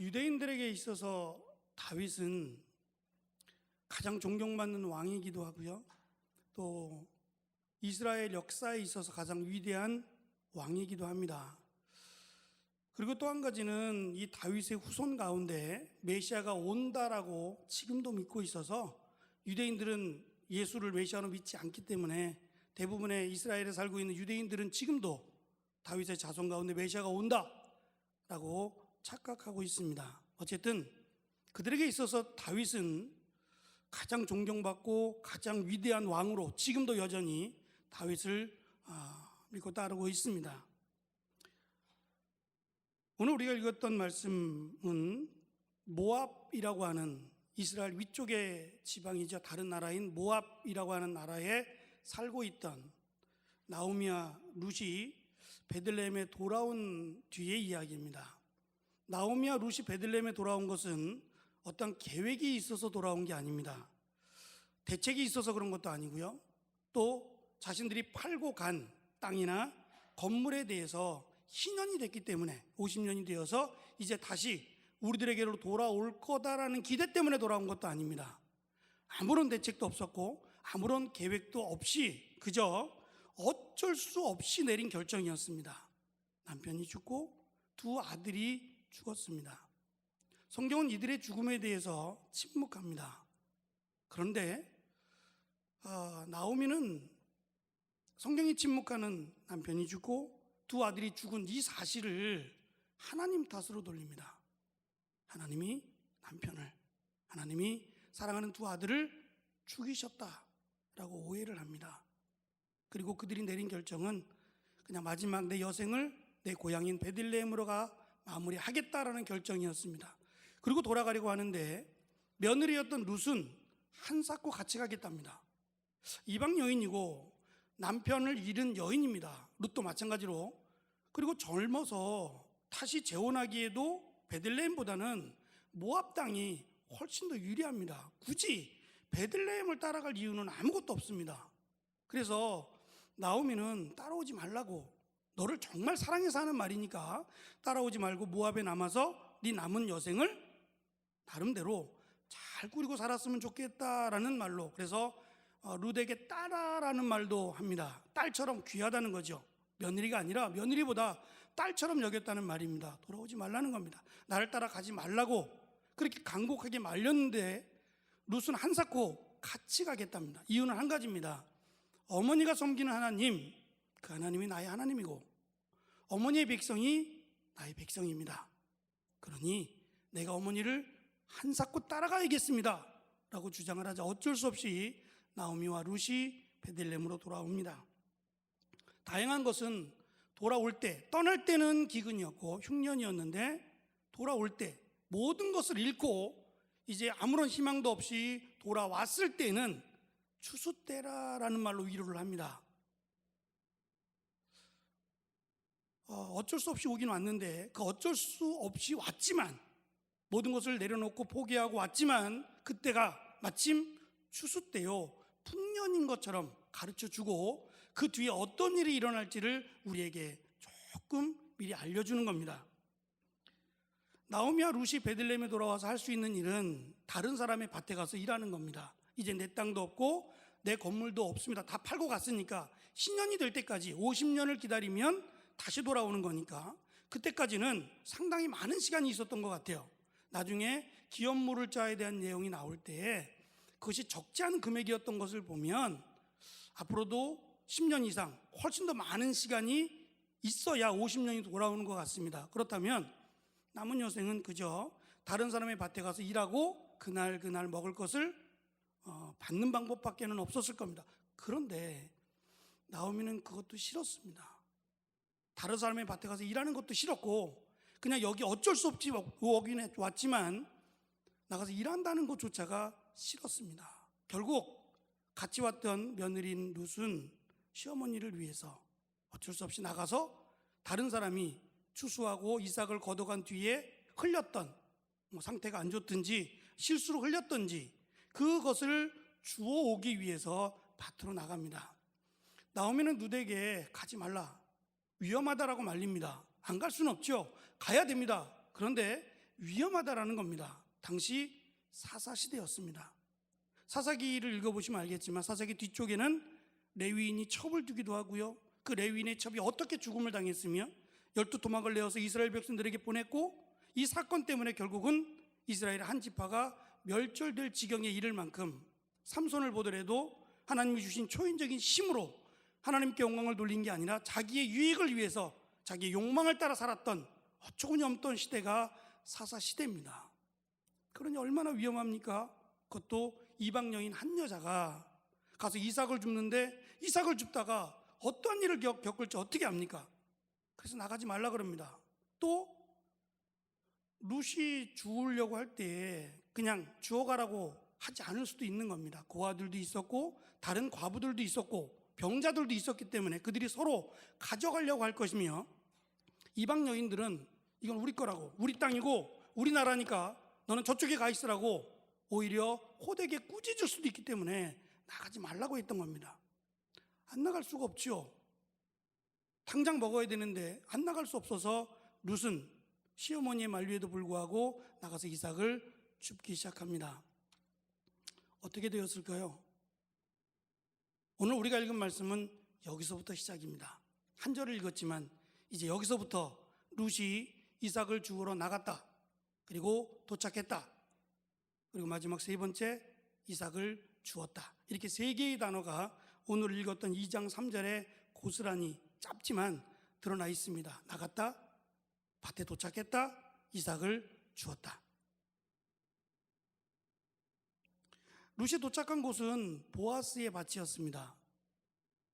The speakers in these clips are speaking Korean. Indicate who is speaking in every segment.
Speaker 1: 유대인들에게 있어서 다윗은 가장 존경받는 왕이기도 하고요. 또 이스라엘 역사에 있어서 가장 위대한 왕이기도 합니다. 그리고 또 한 가지는 이 다윗의 후손 가운데 메시아가 온다라고 지금도 믿고 있어서 유대인들은 예수를 메시아로 믿지 않기 때문에 대부분의 이스라엘에 살고 있는 유대인들은 지금도 다윗의 자손 가운데 메시아가 온다라고 착각하고 있습니다. 어쨌든 그들에게 있어서 다윗은 가장 존경받고 가장 위대한 왕으로 지금도 여전히 다윗을 믿고 따르고 있습니다. 오늘 우리가 읽었던 말씀은 모압이라고 하는 이스라엘 위쪽의 지방이죠. 다른 나라인 모압이라고 하는 나라에 살고 있던 나오미와 룻이 베들레헴에 돌아온 뒤의 이야기입니다. 나오미와 룻이 베들레헴에 돌아온 것은 어떤 계획이 있어서 돌아온 게 아닙니다. 대책이 있어서 그런 것도 아니고요. 또 자신들이 팔고 간 땅이나 건물에 대해서 희년이 됐기 때문에 50년이 되어서 이제 다시 우리들에게로 돌아올 거다라는 기대 때문에 돌아온 것도 아닙니다. 아무런 대책도 없었고 아무런 계획도 없이 그저 어쩔 수 없이 내린 결정이었습니다. 남편이 죽고 두 아들이 죽었습니다. 성경은 이들의 죽음에 대해서 침묵합니다. 그런데 나오미는 성경이 침묵하는 남편이 죽고 두 아들이 죽은 이 사실을 하나님 탓으로 돌립니다. 하나님이 남편을, 하나님이 사랑하는 두 아들을 죽이셨다라고 오해를 합니다. 그리고 그들이 내린 결정은 그냥 마지막 내 여생을 내 고향인 베들레헴으로 가 마무리하겠다라는 결정이었습니다. 그리고 돌아가려고 하는데 며느리였던 룻은 한사코 같이 가겠답니다. 이방 여인이고 남편을 잃은 여인입니다. 룻도 마찬가지로. 그리고 젊어서 다시 재혼하기에도 베들레헴보다는 모압 땅이 훨씬 더 유리합니다. 굳이 베들레헴을 따라갈 이유는 아무것도 없습니다. 그래서 나오미는 따라오지 말라고, 너를 정말 사랑해서 하는 말이니까 따라오지 말고 모압에 남아서 네 남은 여생을 나름대로 잘 꾸리고 살았으면 좋겠다라는 말로, 그래서 룻에게 딸아라는 말도 합니다. 딸처럼 귀하다는 거죠. 며느리가 아니라 며느리보다 딸처럼 여겼다는 말입니다. 돌아오지 말라는 겁니다. 나를 따라가지 말라고 그렇게 간곡하게 말렸는데 룻은 한사코 같이 가겠답니다. 이유는 한 가지입니다. 어머니가 섬기는 하나님, 그 하나님이 나의 하나님이고 어머니의 백성이 나의 백성입니다. 그러니 내가 어머니를 한사코 따라가야겠습니다 라고 주장을 하자 어쩔 수 없이 나오미와 룻이 베들레헴으로 돌아옵니다. 다행한 것은 돌아올 때, 떠날 때는 기근이었고 흉년이었는데 돌아올 때 모든 것을 잃고 이제 아무런 희망도 없이 돌아왔을 때는 추수때라라는 말로 위로를 합니다. 어쩔 수 없이 오긴 왔는데 그 어쩔 수 없이 왔지만, 모든 것을 내려놓고 포기하고 왔지만 그때가 마침 추수 때요 풍년인 것처럼 가르쳐주고 그 뒤에 어떤 일이 일어날지를 우리에게 조금 미리 알려주는 겁니다. 나오미와 룻이 베들레헴에 돌아와서 할 수 있는 일은 다른 사람의 밭에 가서 일하는 겁니다. 이제 내 땅도 없고 내 건물도 없습니다. 다 팔고 갔으니까 신년이 될 때까지 50년을 기다리면 다시 돌아오는 거니까 그때까지는 상당히 많은 시간이 있었던 것 같아요. 나중에 기업물을 자에 대한 내용이 나올 때에 그것이 적지 않은 금액이었던 것을 보면 앞으로도 10년 이상 훨씬 더 많은 시간이 있어야 50년이 돌아오는 것 같습니다. 그렇다면 남은 여생은 그저 다른 사람의 밭에 가서 일하고 그날 먹을 것을 받는 방법밖에는 없었을 겁니다. 그런데 나오미는 그것도 싫었습니다. 다른 사람의 밭에 가서 일하는 것도 싫었고 그냥 여기 어쩔 수 없이 오긴 왔지만 나가서 일한다는 것조차가 싫었습니다. 결국 같이 왔던 며느리인 룻은 시어머니를 위해서 어쩔 수 없이 나가서 다른 사람이 추수하고 이삭을 거둬간 뒤에 흘렸던 상태가 안 좋든지 실수로 흘렸든지 그것을 주워오기 위해서 밭으로 나갑니다. 나오미는 룻에게 가지 말라, 위험하다라고 말립니다. 안 갈 수는 없죠. 가야 됩니다. 그런데 위험하다라는 겁니다. 당시 사사시대였습니다. 사사기를 읽어보시면 알겠지만 사사기 뒤쪽에는 레위인이 첩을 두기도 하고요, 그 레위인의 첩이 어떻게 죽음을 당했으며 12토막을 내어서 이스라엘 백성들에게 보냈고, 이 사건 때문에 결국은 이스라엘 한 지파가 멸절될 지경에 이를 만큼 삼손을 보더라도 하나님이 주신 초인적인 힘으로 하나님께 영광을 돌린 게 아니라 자기의 유익을 위해서 자기의 욕망을 따라 살았던 어처구니 없던 시대가 사사시대입니다. 그러니 얼마나 위험합니까? 그것도 이방 여인 한 여자가 가서 이삭을 줍는데, 이삭을 줍다가 어떠한 일을 겪을지 어떻게 압니까? 그래서 나가지 말라 그럽니다. 또 룻이 주우려고 할 때 그냥 주워가라고 하지 않을 수도 있는 겁니다. 고아들도 있었고 다른 과부들도 있었고 병자들도 있었기 때문에 그들이 서로 가져가려고 할 것이며, 이방 여인들은 이건 우리 거라고, 우리 땅이고 우리나라니까 너는 저쪽에 가 있으라고 오히려 호되게 꾸짖을 수도 있기 때문에 나가지 말라고 했던 겁니다. 안 나갈 수가 없죠. 당장 먹어야 되는데 안 나갈 수 없어서 룻은 시어머니의 만류에도 불구하고 나가서 이삭을 줍기 시작합니다. 어떻게 되었을까요? 오늘 우리가 읽은 말씀은 여기서부터 시작입니다. 한 절을 읽었지만 이제 여기서부터 룻이 이삭을 주우러 나갔다, 그리고 도착했다, 그리고 마지막 세 번째 이삭을 주었다, 이렇게 세 개의 단어가 오늘 읽었던 2장 3절에 고스란히 짧지만 드러나 있습니다. 나갔다, 밭에 도착했다, 이삭을 주었다. 룻이 도착한 곳은 보아스의 밭이었습니다.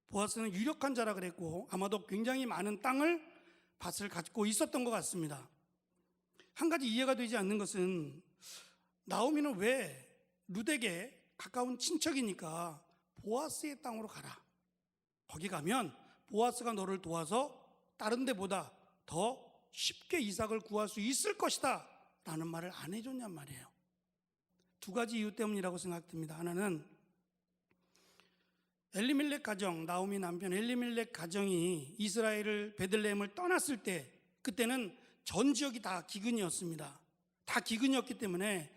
Speaker 1: 보아스는 유력한 자라 그랬고 아마도 굉장히 많은 밭을 갖고 있었던 것 같습니다. 한 가지 이해가 되지 않는 것은 나오미는 왜 룻에게 가까운 친척이니까 보아스의 땅으로 가라, 거기 가면 보아스가 너를 도와서 다른 데보다 더 쉽게 이삭을 구할 수 있을 것이다 라는 말을 안 해줬냔 말이에요. 두 가지 이유 때문이라고 생각됩니다. 하나는 엘리멜렉 가정, 나오미 남편 엘리멜렉 가정이 이스라엘을 베들레헴을 떠났을 때, 그때는 전 지역이 다 기근이었습니다. 다 기근이었기 때문에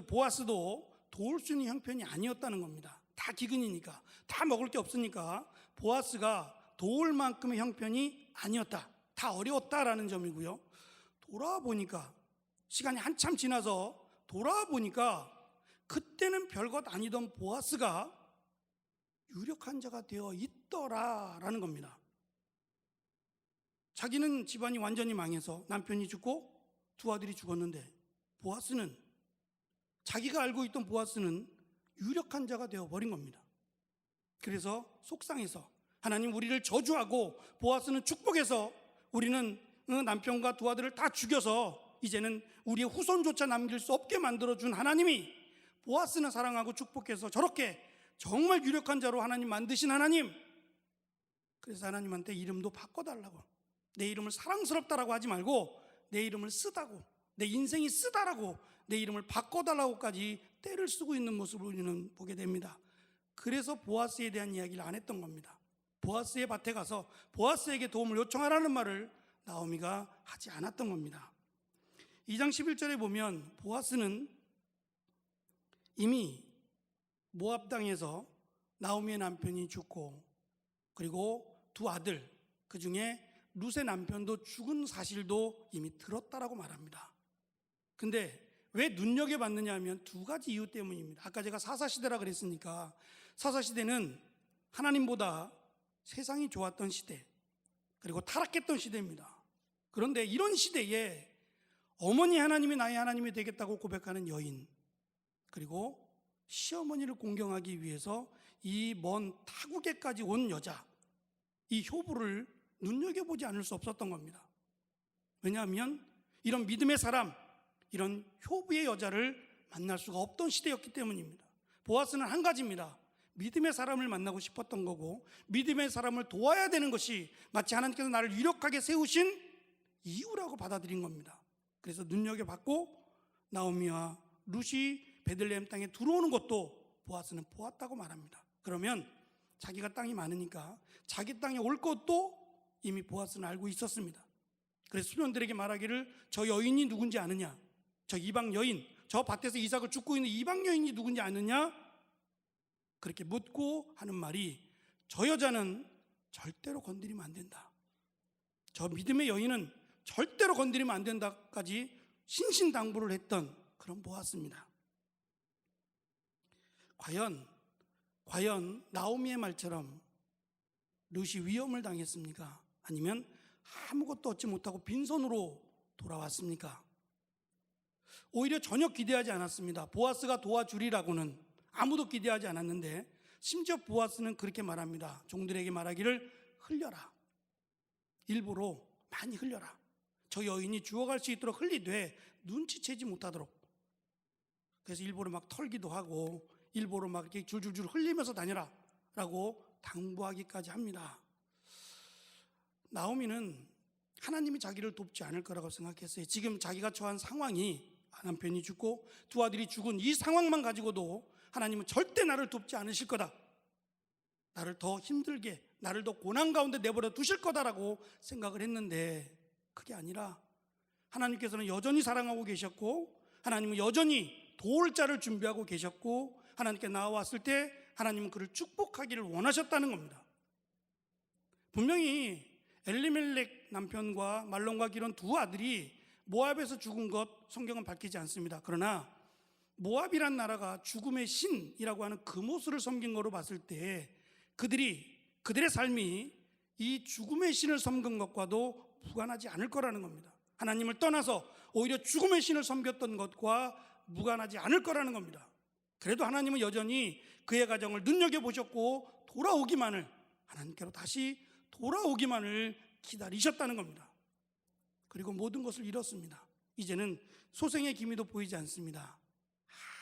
Speaker 1: 보아스도 도울 수 있는 형편이 아니었다는 겁니다. 다 기근이니까, 다 먹을 게 없으니까 보아스가 도울 만큼의 형편이 아니었다, 다 어려웠다라는 점이고요. 돌아보니까 시간이 한참 지나서 돌아보니까 그때는 별것 아니던 보아스가 유력한 자가 되어 있더라라는 겁니다. 자기는 집안이 완전히 망해서 남편이 죽고 두 아들이 죽었는데 보아스는, 자기가 알고 있던 보아스는 유력한 자가 되어버린 겁니다. 그래서 속상해서 하나님 우리를 저주하고 보아스는 축복해서 우리는 남편과 두 아들을 다 죽여서 이제는 우리의 후손조차 남길 수 없게 만들어준 하나님이 보아스는 사랑하고 축복해서 저렇게 정말 유력한 자로 하나님 만드신 하나님, 그래서 하나님한테 이름도 바꿔달라고, 내 이름을 사랑스럽다라고 하지 말고 내 이름을 쓰다고, 내 인생이 쓰다라고 내 이름을 바꿔달라고까지 때를 쓰고 있는 모습을 우리는 보게 됩니다. 그래서 보아스에 대한 이야기를 안 했던 겁니다. 보아스의 밭에 가서 보아스에게 도움을 요청하라는 말을 나오미가 하지 않았던 겁니다. 2장 11절에 보면 보아스는 이미 모압 땅에서 나오미의 남편이 죽고 그리고 두 아들, 그 중에 룻의 남편도 죽은 사실도 이미 들었다라고 말합니다. 근데 왜 눈여겨봤느냐 하면 두 가지 이유 때문입니다. 아까 제가 사사시대라 그랬으니까, 사사시대는 하나님보다 세상이 좋았던 시대, 그리고 타락했던 시대입니다. 그런데 이런 시대에 어머니 하나님이 나의 하나님이 되겠다고 고백하는 여인, 그리고 시어머니를 공경하기 위해서 이 먼 타국에까지 온 여자, 이 효부를 눈여겨보지 않을 수 없었던 겁니다. 왜냐하면 이런 믿음의 사람, 이런 효부의 여자를 만날 수가 없던 시대였기 때문입니다. 보아스는 한 가지입니다. 믿음의 사람을 만나고 싶었던 거고, 믿음의 사람을 도와야 되는 것이 마치 하나님께서 나를 유력하게 세우신 이유라고 받아들인 겁니다. 그래서 눈여겨봤고, 나오미와 룻이 베들레헴 땅에 들어오는 것도 보아스는 보았다고 말합니다. 그러면 자기가 땅이 많으니까 자기 땅에 올 것도 이미 보아스는 알고 있었습니다. 그래서 수련들에게 말하기를 저 여인이 누군지 아느냐? 저 이방 여인, 저 밭에서 이삭을 줍고 있는 이방 여인이 누군지 아느냐? 그렇게 묻고 하는 말이 저 여자는 절대로 건드리면 안 된다. 저 믿음의 여인은 절대로 건드리면 안 된다까지 신신당부를 했던 그런 보았습니다. 과연 나오미의 말처럼 룻이 위험을 당했습니까? 아니면 아무것도 얻지 못하고 빈손으로 돌아왔습니까? 오히려 전혀 기대하지 않았습니다. 보아스가 도와주리라고는 아무도 기대하지 않았는데 심지어 보아스는 그렇게 말합니다. 종들에게 말하기를 흘려라. 일부러 많이 흘려라. 저 여인이 죽어갈 수 있도록 흘리되 눈치채지 못하도록. 그래서 일부러 막 털기도 하고 일부러 막 이렇게 줄줄줄 흘리면서 다녀라 라고 당부하기까지 합니다. 나오미는 하나님이 자기를 돕지 않을 거라고 생각했어요. 지금 자기가 처한 상황이 남편이 죽고 두 아들이 죽은 이 상황만 가지고도 하나님은 절대 나를 돕지 않으실 거다. 나를 더 힘들게, 나를 더 고난 가운데 내버려 두실 거다라고 생각을 했는데 그게 아니라 하나님께서는 여전히 사랑하고 계셨고 하나님은 여전히 도울 자를 준비하고 계셨고 하나님께 나와왔을 때 하나님은 그를 축복하기를 원하셨다는 겁니다. 분명히 엘리멜렉 남편과 말론과 기론 두 아들이 모압에서 죽은 것 성경은 밝히지 않습니다. 그러나 모압이란 나라가 죽음의 신이라고 하는 금오스를 섬긴 거로 봤을 때 그들의 삶이 이 죽음의 신을 섬긴 것과도 무관하지 않을 거라는 겁니다. 하나님을 떠나서 오히려 죽음의 신을 섬겼던 것과 무관하지 않을 거라는 겁니다. 그래도 하나님은 여전히 그의 가정을 눈여겨보셨고 돌아오기만을, 하나님께로 다시 돌아오기만을 기다리셨다는 겁니다. 그리고 모든 것을 잃었습니다. 이제는 소생의 기미도 보이지 않습니다.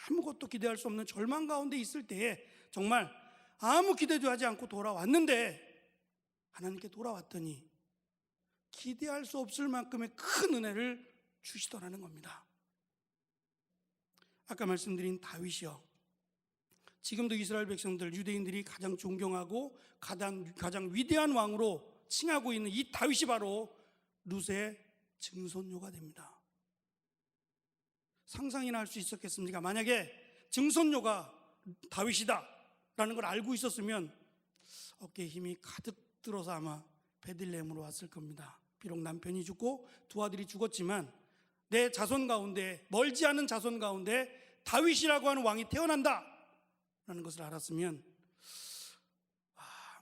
Speaker 1: 아무것도 기대할 수 없는 절망 가운데 있을 때에 정말 아무 기대도 하지 않고 돌아왔는데 하나님께 돌아왔더니 기대할 수 없을 만큼의 큰 은혜를 주시더라는 겁니다. 아까 말씀드린 다윗이요, 지금도 이스라엘 백성들, 유대인들이 가장 존경하고 가장 위대한 왕으로 칭하고 있는 이 다윗이 바로 룻의 증손녀가 됩니다. 상상이나 할 수 있었겠습니까? 만약에 증손녀가 다윗이다 라는 걸 알고 있었으면 어깨에 힘이 가득 들어서 아마 베들레헴으로 왔을 겁니다. 비록 남편이 죽고 두 아들이 죽었지만 내 자손 가운데, 멀지 않은 자손 가운데 다윗이라고 하는 왕이 태어난다 라는 것을 알았으면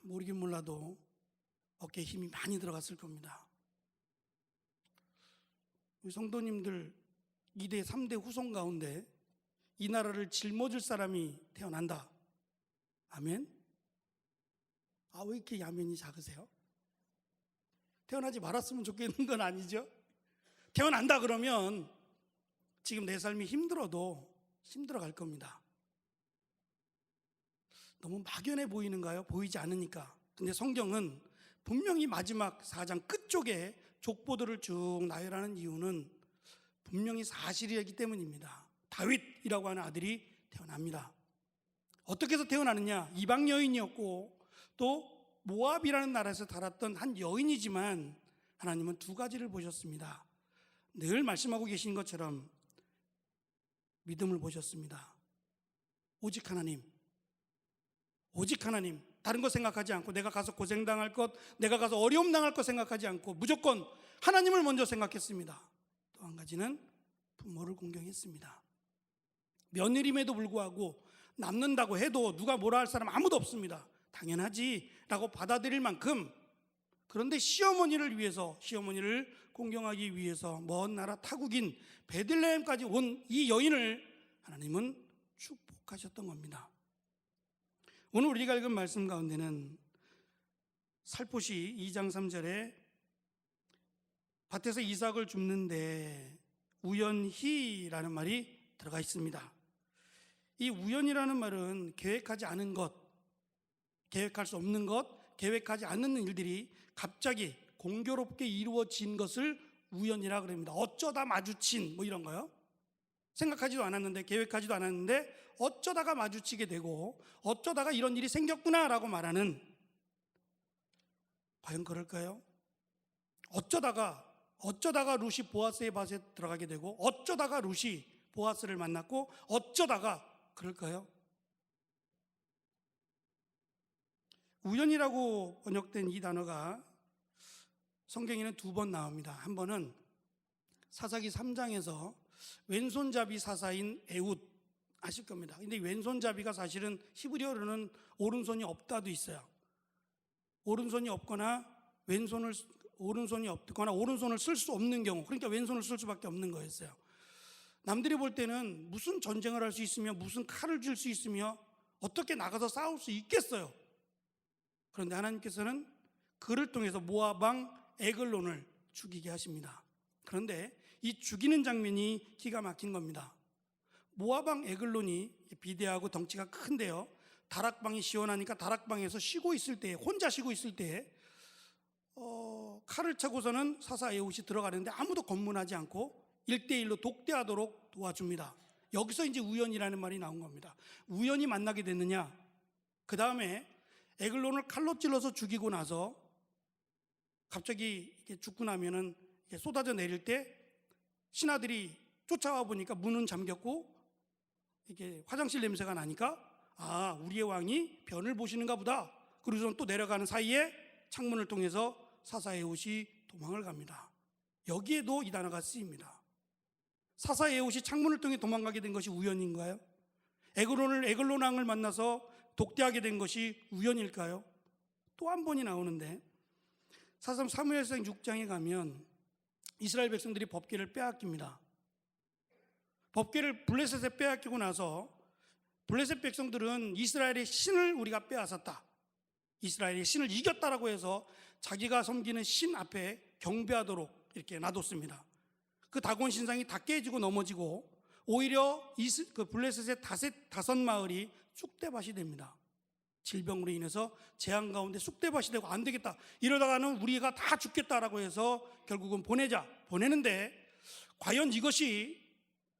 Speaker 1: 모르긴 몰라도 어깨에 힘이 많이 들어갔을 겁니다. 우리 성도님들 2대 3대 후손 가운데 이 나라를 짊어질 사람이 태어난다. 아멘? 왜 이렇게 야면이 작으세요? 태어나지 말았으면 좋겠는 건 아니죠? 태어난다 그러면 지금 내 삶이 힘들어도 힘들어갈 겁니다. 너무 막연해 보이는가요? 보이지 않으니까. 근데 성경은 분명히 마지막 4장 끝쪽에 족보들을 쭉 나열하는 이유는 분명히 사실이기 때문입니다. 다윗이라고 하는 아들이 태어납니다. 어떻게 해서 태어나느냐? 이방 여인이었고 또 모압이라는 나라에서 살았던 한 여인이지만 하나님은 두 가지를 보셨습니다. 늘 말씀하고 계신 것처럼 믿음을 보셨습니다. 오직 하나님, 다른 거 생각하지 않고, 내가 가서 고생당할 것, 내가 가서 어려움 당할 것 생각하지 않고 무조건 하나님을 먼저 생각했습니다. 또 한 가지는 부모를 공경했습니다. 며느림에도 불구하고 남는다고 해도 누가 뭐라 할 사람 아무도 없습니다. 당연하지 라고 받아들일 만큼, 그런데 시어머니를 공경하기 위해서 먼 나라 타국인 베들레헴까지 온 이 여인을 하나님은 축복하셨던 겁니다. 오늘 우리가 읽은 말씀 가운데는 살포시 2장 3절에 밭에서 이삭을 줍는데 우연히라는 말이 들어가 있습니다. 이 우연이라는 말은 계획하지 않은 것, 계획할 수 없는 것, 계획하지 않는 일들이 갑자기 공교롭게 이루어진 것을 우연이라 그럽니다. 어쩌다 마주친 이런 거요. 생각하지도 않았는데, 계획하지도 않았는데 어쩌다가 마주치게 되고 어쩌다가 이런 일이 생겼구나라고 말하는, 과연 그럴까요? 어쩌다가 어쩌다가 룻이 보아스의 밭에 들어가게 되고 어쩌다가 룻이 보아스를 만났고 어쩌다가 그럴까요? 우연이라고 번역된 이 단어가 성경에는 2번 나옵니다. 한 번은 사사기 3장에서 왼손잡이 사사인 에훗 아실 겁니다. 근데 왼손잡이가 사실은 히브리어로는 오른손이 없다도 있어요. 오른손이 없거나 오른손을 쓸 수 없는 경우, 그러니까 왼손을 쓸 수밖에 없는 거였어요. 남들이 볼 때는 무슨 전쟁을 할 수 있으며 무슨 칼을 쥘 수 있으며 어떻게 나가서 싸울 수 있겠어요. 그런데 하나님께서는 그를 통해서 모압 왕 에글론을 죽이게 하십니다. 그런데 이 죽이는 장면이 기가 막힌 겁니다. 모압 왕 에글론이 비대하고 덩치가 큰데요, 다락방이 시원하니까 다락방에서 쉬고 있을 때, 혼자 쉬고 있을 때 칼을 차고서는 사사 에훗이 들어가는데 아무도 검문하지 않고 1대1로 독대하도록 도와줍니다. 여기서 이제 우연이라는 말이 나온 겁니다. 우연히 만나게 됐느냐? 그 다음에 에글론을 칼로 찔러서 죽이고 나서 갑자기 죽고 나면은 쏟아져 내릴 때 신하들이 쫓아와 보니까 문은 잠겼고 이게 화장실 냄새가 나니까 우리의 왕이 변을 보시는가 보다. 그러고서 또 내려가는 사이에 창문을 통해서 사사 에훗이 도망을 갑니다. 여기에도 이 단어가 쓰입니다. 사사 에훗이 창문을 통해 도망가게 된 것이 우연인가요? 에글론 왕을 만나서 독대하게 된 것이 우연일까요? 또 한 번이 나오는데 사무엘상 6장에 가면 이스라엘 백성들이 법궤를 빼앗깁니다. 법궤를 블레셋에 빼앗기고 나서 블레셋 백성들은 이스라엘의 신을 우리가 빼앗았다, 이스라엘의 신을 이겼다라고 해서 자기가 섬기는 신 앞에 경배하도록 이렇게 놔뒀습니다. 그 다곤 신상이 다 깨지고 넘어지고 오히려 그 블레셋의 다섯 마을이 쑥대밭이 됩니다. 질병으로 인해서 재앙 가운데 쑥대밭이 되고 안 되겠다, 이러다가는 우리가 다 죽겠다라고 해서 결국은 보내는데 과연 이것이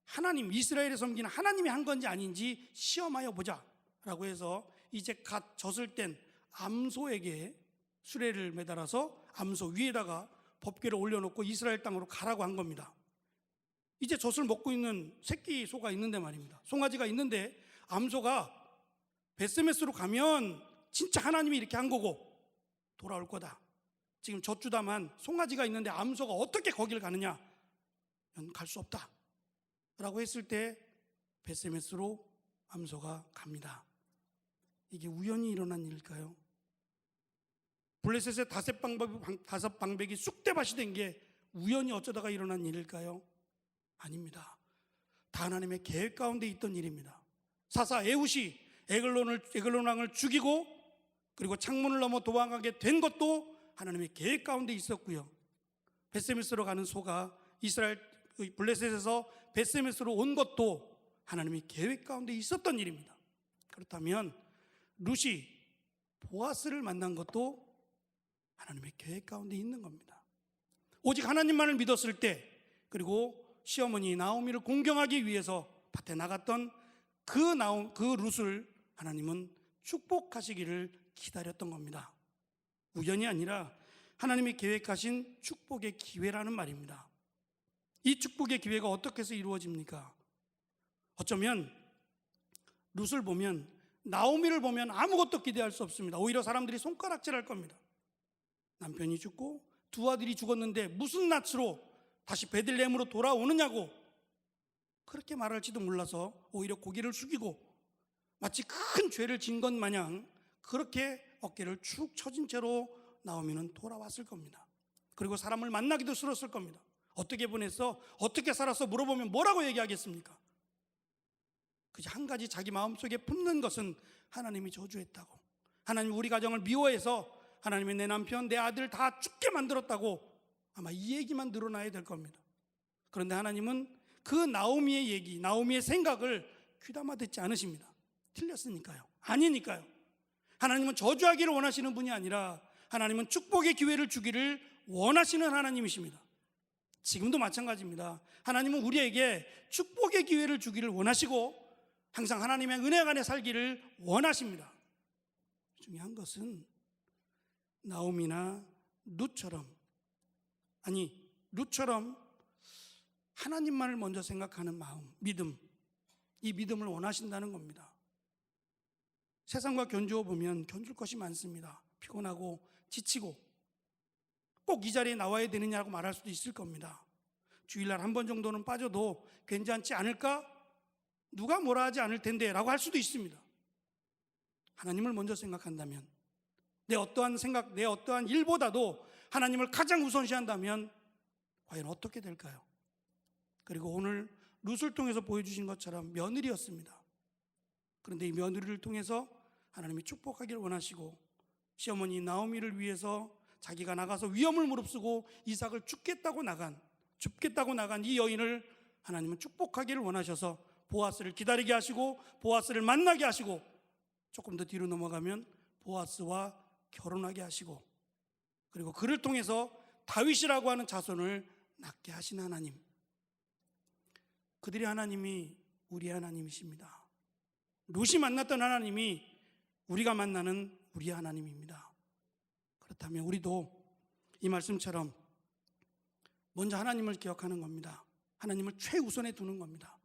Speaker 1: 하나님, 이스라엘에 섬기는 하나님이 한 건지 아닌지 시험하여 보자 라고 해서 이제 갓 젖을 땐 암소에게 수레를 매달아서 암소 위에다가 법궤를 올려놓고 이스라엘 땅으로 가라고 한 겁니다. 이제 젖을 먹고 있는 새끼 소가 있는데 말입니다. 송아지가 있는데 암소가 베스메스로 가면 진짜 하나님이 이렇게 한 거고 돌아올 거다. 지금 젖주다만 송아지가 있는데 암소가 어떻게 거기를 가느냐? 갈 수 없다 라고 했을 때 베스메스로 암소가 갑니다. 이게 우연히 일어난 일일까요? 블레셋의 다섯 방백이 쑥대밭이 된 게 우연히 어쩌다가 일어난 일일까요? 아닙니다. 다 하나님의 계획 가운데 있던 일입니다. 사사 에훗이 에글론 왕을 죽이고 그리고 창문을 넘어 도망가게 된 것도 하나님의 계획 가운데 있었고요, 베스메스로 가는 소가 블레셋에서 베스메스로 온 것도 하나님의 계획 가운데 있었던 일입니다. 그렇다면 룻이 보아스를 만난 것도 하나님의 계획 가운데 있는 겁니다. 오직 하나님만을 믿었을 때, 그리고 시어머니 나오미를 공경하기 위해서 밭에 나갔던 그 룻을 하나님은 축복하시기를 기다렸던 겁니다. 우연이 아니라 하나님이 계획하신 축복의 기회라는 말입니다. 이 축복의 기회가 어떻게 해서 이루어집니까? 어쩌면 룻을 보면, 나오미를 보면 아무것도 기대할 수 없습니다. 오히려 사람들이 손가락질할 겁니다. 남편이 죽고 두 아들이 죽었는데 무슨 낯으로 다시 베들레헴으로 돌아오느냐고 그렇게 말할지도 몰라서 오히려 고개를 숙이고 마치 큰 죄를 진 것 마냥 그렇게 어깨를 축 처진 채로 나오미는 돌아왔을 겁니다. 그리고 사람을 만나기도 싫었을 겁니다. 어떻게 보냈어? 어떻게 살았어? 물어보면 뭐라고 얘기하겠습니까? 그저 한 가지 자기 마음속에 품는 것은 하나님이 저주했다고, 하나님 우리 가정을 미워해서 하나님이 내 남편, 내 아들 다 죽게 만들었다고 아마 이 얘기만 늘어나야 될 겁니다. 그런데 하나님은 그 나오미의 얘기, 나오미의 생각을 귀담아 듣지 않으십니다. 틀렸으니까요. 아니니까요. 하나님은 저주하기를 원하시는 분이 아니라 하나님은 축복의 기회를 주기를 원하시는 하나님이십니다. 지금도 마찬가지입니다. 하나님은 우리에게 축복의 기회를 주기를 원하시고 항상 하나님의 은혜 안에 살기를 원하십니다. 중요한 것은 나오미나 룻처럼, 룻처럼 하나님만을 먼저 생각하는 마음, 믿음, 이 믿음을 원하신다는 겁니다. 세상과 견주어 보면 견줄 것이 많습니다. 피곤하고 지치고 꼭 이 자리에 나와야 되느냐고 말할 수도 있을 겁니다. 주일날 한 번 정도는 빠져도 괜찮지 않을까? 누가 뭐라 하지 않을 텐데 라고 할 수도 있습니다. 하나님을 먼저 생각한다면, 내 어떠한 생각, 내 어떠한 일보다도 하나님을 가장 우선시한다면 과연 어떻게 될까요? 그리고 오늘 룻을 통해서 보여주신 것처럼 며느리였습니다. 그런데 이 며느리를 통해서 하나님이 축복하기를 원하시고, 시어머니 나오미를 위해서 자기가 나가서 위험을 무릅쓰고 이삭을 줍겠다고 나간 이 여인을 하나님은 축복하기를 원하셔서 보아스를 기다리게 하시고 보아스를 만나게 하시고, 조금 더 뒤로 넘어가면 보아스와 결혼하게 하시고, 그리고 그를 통해서 다윗이라고 하는 자손을 낳게 하신 하나님, 그들의 하나님이 우리의 하나님이십니다. 룻이 만났던 하나님이 우리가 만나는 우리의 하나님입니다. 그렇다면 우리도 이 말씀처럼 먼저 하나님을 기억하는 겁니다. 하나님을 최우선에 두는 겁니다.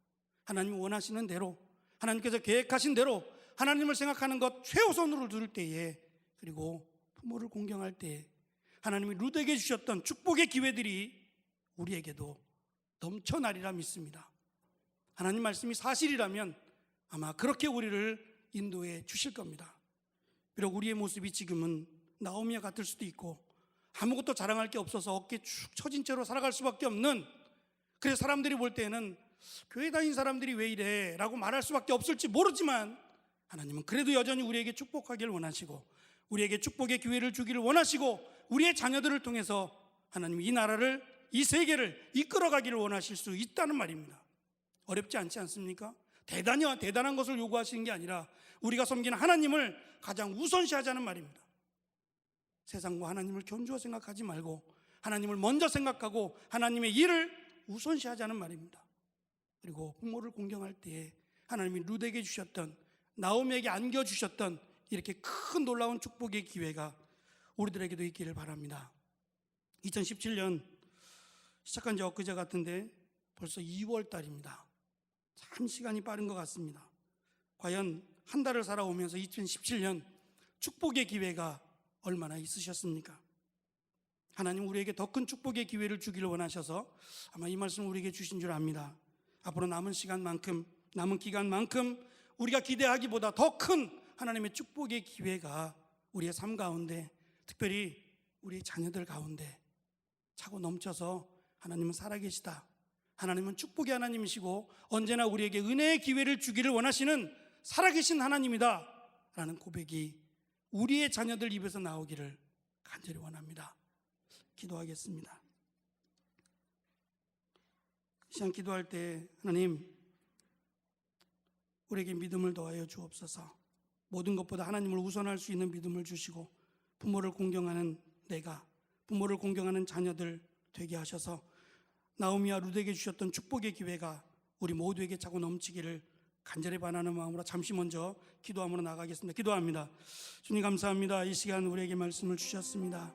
Speaker 1: 하나님이 원하시는 대로, 하나님께서 계획하신 대로 하나님을 생각하는 것 최우선으로 둘 때에, 그리고 부모를 공경할 때에 하나님이 룻에게 주셨던 축복의 기회들이 우리에게도 넘쳐나리라 믿습니다. 하나님 말씀이 사실이라면 아마 그렇게 우리를 인도해 주실 겁니다. 비록 우리의 모습이 지금은 나오미와 같을 수도 있고 아무것도 자랑할 게 없어서 어깨 축 처진 채로 살아갈 수밖에 없는, 그래서 사람들이 볼 때는 교회 다닌 사람들이 왜 이래 라고 말할 수밖에 없을지 모르지만, 하나님은 그래도 여전히 우리에게 축복하기를 원하시고 우리에게 축복의 기회를 주기를 원하시고, 우리의 자녀들을 통해서 하나님이 이 나라를, 이 세계를 이끌어가기를 원하실 수 있다는 말입니다. 어렵지 않지 않습니까? 대단한 것을 요구하시는 게 아니라 우리가 섬기는 하나님을 가장 우선시하자는 말입니다. 세상과 하나님을 견주어 생각하지 말고 하나님을 먼저 생각하고 하나님의 일을 우선시하자는 말입니다. 그리고 부모를 공경할 때에 하나님이 룻에게 주셨던, 나오미에게 안겨주셨던 이렇게 큰 놀라운 축복의 기회가 우리들에게도 있기를 바랍니다. 2017년 시작한 지 엊그제 같은데 벌써 2월 달입니다. 참 시간이 빠른 것 같습니다. 과연 한 달을 살아오면서 2017년 축복의 기회가 얼마나 있으셨습니까? 하나님 우리에게 더 큰 축복의 기회를 주기를 원하셔서 아마 이 말씀을 우리에게 주신 줄 압니다. 앞으로 남은 시간만큼, 남은 기간만큼 우리가 기대하기보다 더 큰 하나님의 축복의 기회가 우리의 삶 가운데, 특별히 우리의 자녀들 가운데 차고 넘쳐서 하나님은 살아계시다, 하나님은 축복의 하나님이시고 언제나 우리에게 은혜의 기회를 주기를 원하시는 살아계신 하나님이다 라는 고백이 우리의 자녀들 입에서 나오기를 간절히 원합니다. 기도하겠습니다. 시간 기도할 때 하나님, 우리에게 믿음을 더하여 주옵소서. 모든 것보다 하나님을 우선할 수 있는 믿음을 주시고 부모를 공경하는 내가, 부모를 공경하는 자녀들 되게 하셔서 나오미와 룻에게 주셨던 축복의 기회가 우리 모두에게 차고 넘치기를 간절히 바라는 마음으로 잠시 먼저 기도함으로 나가겠습니다. 기도합니다. 주님 감사합니다. 이 시간 우리에게 말씀을 주셨습니다.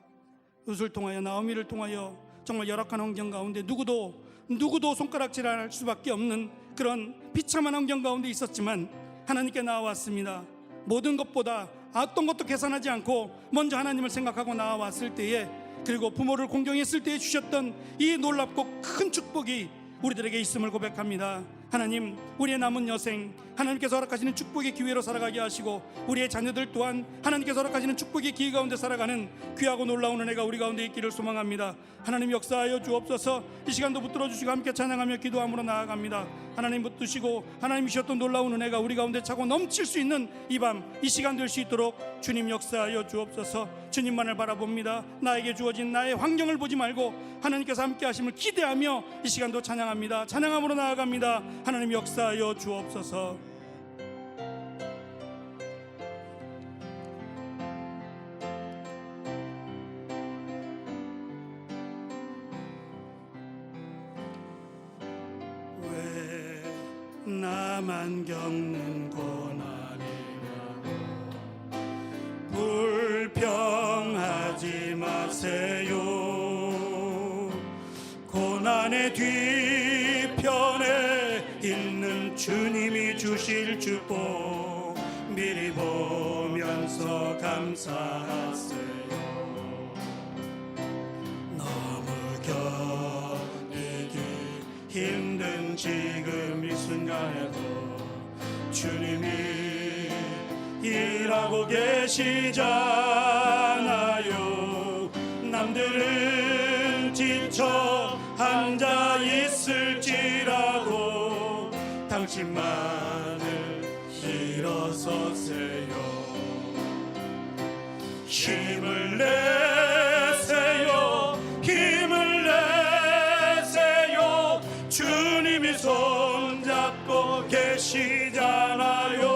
Speaker 1: 룻을 통하여, 나오미를 통하여 정말 열악한 환경 가운데 누구도 손가락질할 수밖에 없는 그런 비참한 환경 가운데 있었지만 하나님께 나아왔습니다. 모든 것보다 어떤 것도 계산하지 않고 먼저 하나님을 생각하고 나아왔을 때에, 그리고 부모를 공경했을 때에 주셨던 이 놀랍고 큰 축복이 우리들에게 있음을 고백합니다. 하나님, 우리의 남은 여생 하나님께서 허락하시는 축복의 기회로 살아가게 하시고 우리의 자녀들 또한 하나님께서 허락하시는 축복의 기회 가운데 살아가는 귀하고 놀라운 은혜가 우리 가운데 있기를 소망합니다. 하나님 역사하여 주옵소서. 이 시간도 붙들어 주시고 함께 찬양하며 기도함으로 나아갑니다. 하나님 붙드시고 하나님이 주셨던 놀라운 은혜가 우리 가운데 차고 넘칠 수 있는 이 밤, 이 시간 될 수 있도록 주님 역사하여 주옵소서. 주님만을 바라봅니다. 나에게 주어진 나의 환경을 보지 말고 하나님께서 함께 하심을 기대하며 이 시간도 찬양합니다. 찬양함으로 나아갑니다. 하나님 역사하여 주옵소서. 왜 나만 겪는 고난이냐고 불평하지 마세요. 내 뒤편에 있는 주님이 주실 축복 미리 보면서 감사하세요. 너무 견디기 힘든 지금 이 순간에도 주님이 일하고 계시잖아요. 남들은 지쳐 앉아 있을지라도 당신만을 일어서세요. 힘을 내세요. 힘을 내세요. 주님이 손잡고 계시잖아요.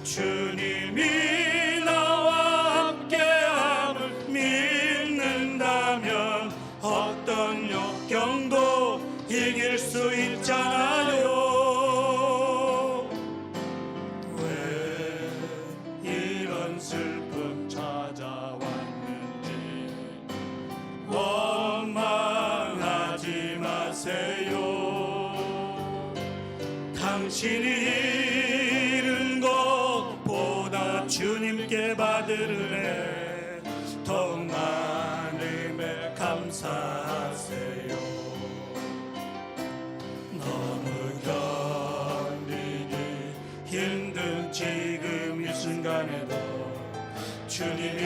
Speaker 1: 주님이 나와 함께함을 믿는다면 어떤 역경도 이길 수 있잖아요. 왜 이런 슬픔 찾아왔는지 원망하지 마세요. 당신이 잃은 것보다 주님께 받으래 더욱 많음에 감사하세요. 너무 견디기 힘든 지금 이 순간에도 주님이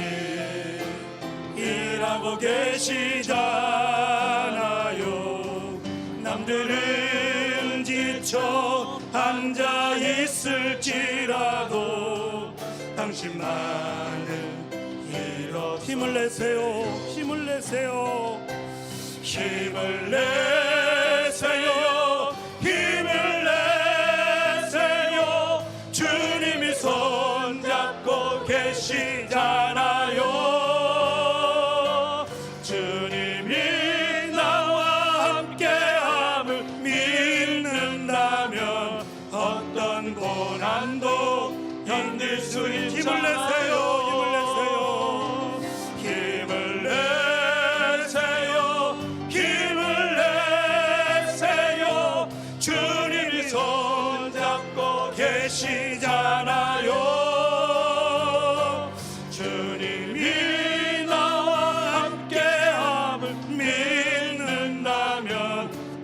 Speaker 1: 일하고 계시잖아요. 남들은 지쳐 앉아 있을지라도 당신만은 일어 힘을 내세요. 힘을 내세요. 힘을 내세요. 힘을 내세요. 주님이 손잡고 계시잖아요. 주님이 나와 함께함을 믿는다면 어떤 고난도 견딜 수 있잖아요. 힘을 내세요. 힘을 내세요. 힘을 내세요. 주님이 손잡고 계시잖아요. 주님이 나와 함께함을 믿는다면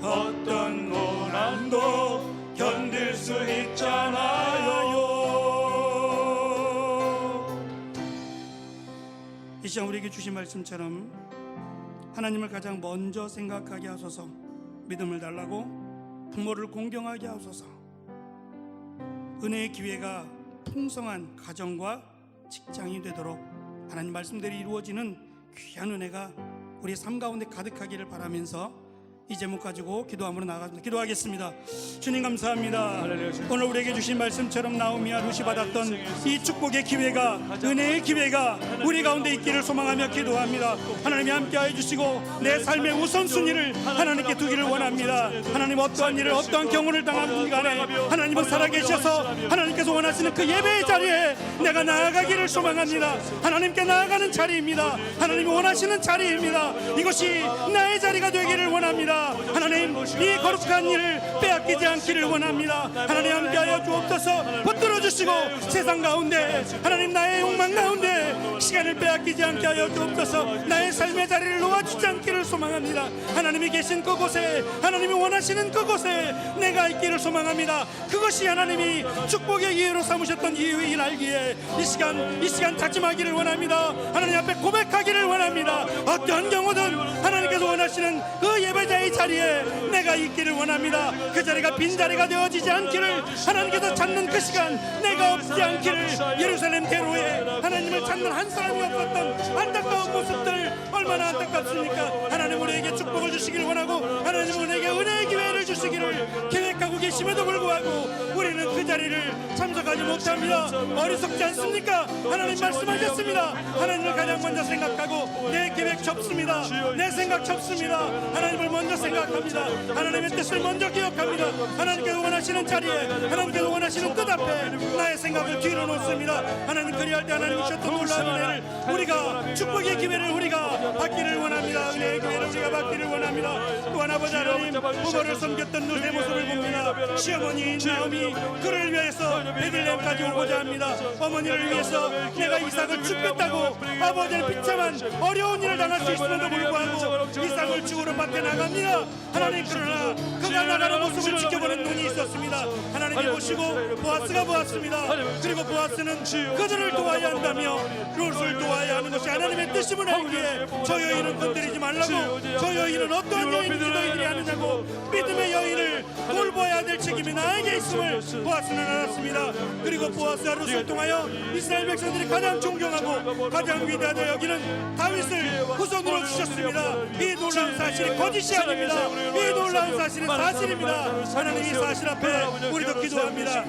Speaker 1: 어떤 고난도 견딜 수 있잖아요. 이 시간 우리에게 주신 말씀처럼 하나님을 가장 먼저 생각하게 하소서. 믿음을 달라고 부모를 공경하게 하소서. 은혜의 기회가 풍성한 가정과 직장이 되도록 하나님 말씀대로 이루어지는 귀한 은혜가 우리 삶 가운데 가득하기를 바라면서 이 제목 가지고 기도함으로 나아가겠습니다. 기도하겠습니다. 주님 감사합니다. 오늘 우리에게 주신 말씀처럼 나오미와 룻이 받았던 이 축복의 기회가, 은혜의 기회가 우리 가운데 있기를 소망하며 기도합니다. 하나님이 함께하여 주시고 내 삶의 우선순위를 하나님께 두기를 원합니다. 하나님 어떠한 일을 어떠한 경우를 당하는 간에 하나님은 살아계셔서 하나님께서 원하시는 그 예배의 자리에 내가 나아가기를 소망합니다. 하나님께 나아가는 자리입니다. 하나님이 원하시는 자리입니다. 이것이 나의 자리가 되기를 원합니다. 하나님 이 거룩한 일을 빼앗기지 않기를 원합니다. 하나님 함께하여 주옵소서. 붙들어 주시고 세상 가운데 하나님 나의 욕망 가운데 시간을 빼앗기지 않게 하여 주옵소서. 나의 삶의 자리를 놓아주지 않기를 소망합니다. 하나님이 계신 그곳에, 하나님이 원하시는 그곳에 내가 있기를 소망합니다. 그것이 하나님이 축복의 기회로 삼으셨던 이유인 알기에 이 시간 다짐하기를 원합니다. 하나님 앞에 고백하기를 원합니다. 어떤 경우든 하나님께서 원하시는 그 예배자의 자리에 내가 있기를 원합니다. 그 자리가 빈자리가 되어지지 않기를, 하나님께서 찾는 그 시간 내가 없지 않기를, 예루살렘 대로에 하나님을 찾는 한 사람이 없었던 안타까운 모습들 얼마나 안타깝습니까? 하나님 우리에게 축복을 주시기를 원하고 하나님 우리에게 은혜의 기회를 주시기를 계획하고 계심에도 불구하고 우리는 그 자리를 참석 섭섭하지 못합니다. 어리석지 않습니까? 하나님 말씀하셨습니다. 하나님을 가장 먼저 생각하고 내 계획 접습니다. 내 생각 접습니다. 하나님을 먼저 생각합니다. 하나님의 뜻을 먼저 기억합니다. 하나님께서 원하시는 자리에, 하나님께서 원하시는 뜻 앞에 나의 생각을 뒤로 놓습니다. 하나님 그리할 때 하나님이 주셨던 놀라운 은혜를, 우리가 축복의 기회를 우리가 받기를 원합니다. 은혜의 기회를 우리가 받기를 원합니다. 또한 아버지 하나님, 부모를 섬겼던 눈의 모습을 봅니다. 시어머니 나오미 그를 위해서 베들레헴까지 오고자 합니다. 어머니를 위해서 내가 이삭을 죽겠다고 아버지는 비참한 어려운 일을 당할 수 있음에도 불구하고 이삭을 죽으러 밭에 나갑니다. 하나님, 그러나 그가 나가는 모습을 지켜보는 눈이 있었습니다. 하나님이 보시고 보아스가 보았습니다. 그리고 보아스는 그들을 도와야 한다며 롯을 도와야 하는 것이 하나님의 뜻임을 알기에 저 여인은 건드리지 말라고, 저 여인은 어떠한 여인인지 너희들이 아느냐고, 믿음의 여인을 돌보아야 될 책임이 나에게 있음을 보아스는 알았습니다. 그리고 보아스와 롯을 통하여 이스라엘 백성들이 가장 존경하고 가장 위대하다 여기는 다윗을 후손으로 주셨습니다. 이 놀라운 사실이 거짓이 아닙니다. 이 놀라운 사실은 사실입니다. 하나님, 이 사실 앞에 우리도 기도합니다.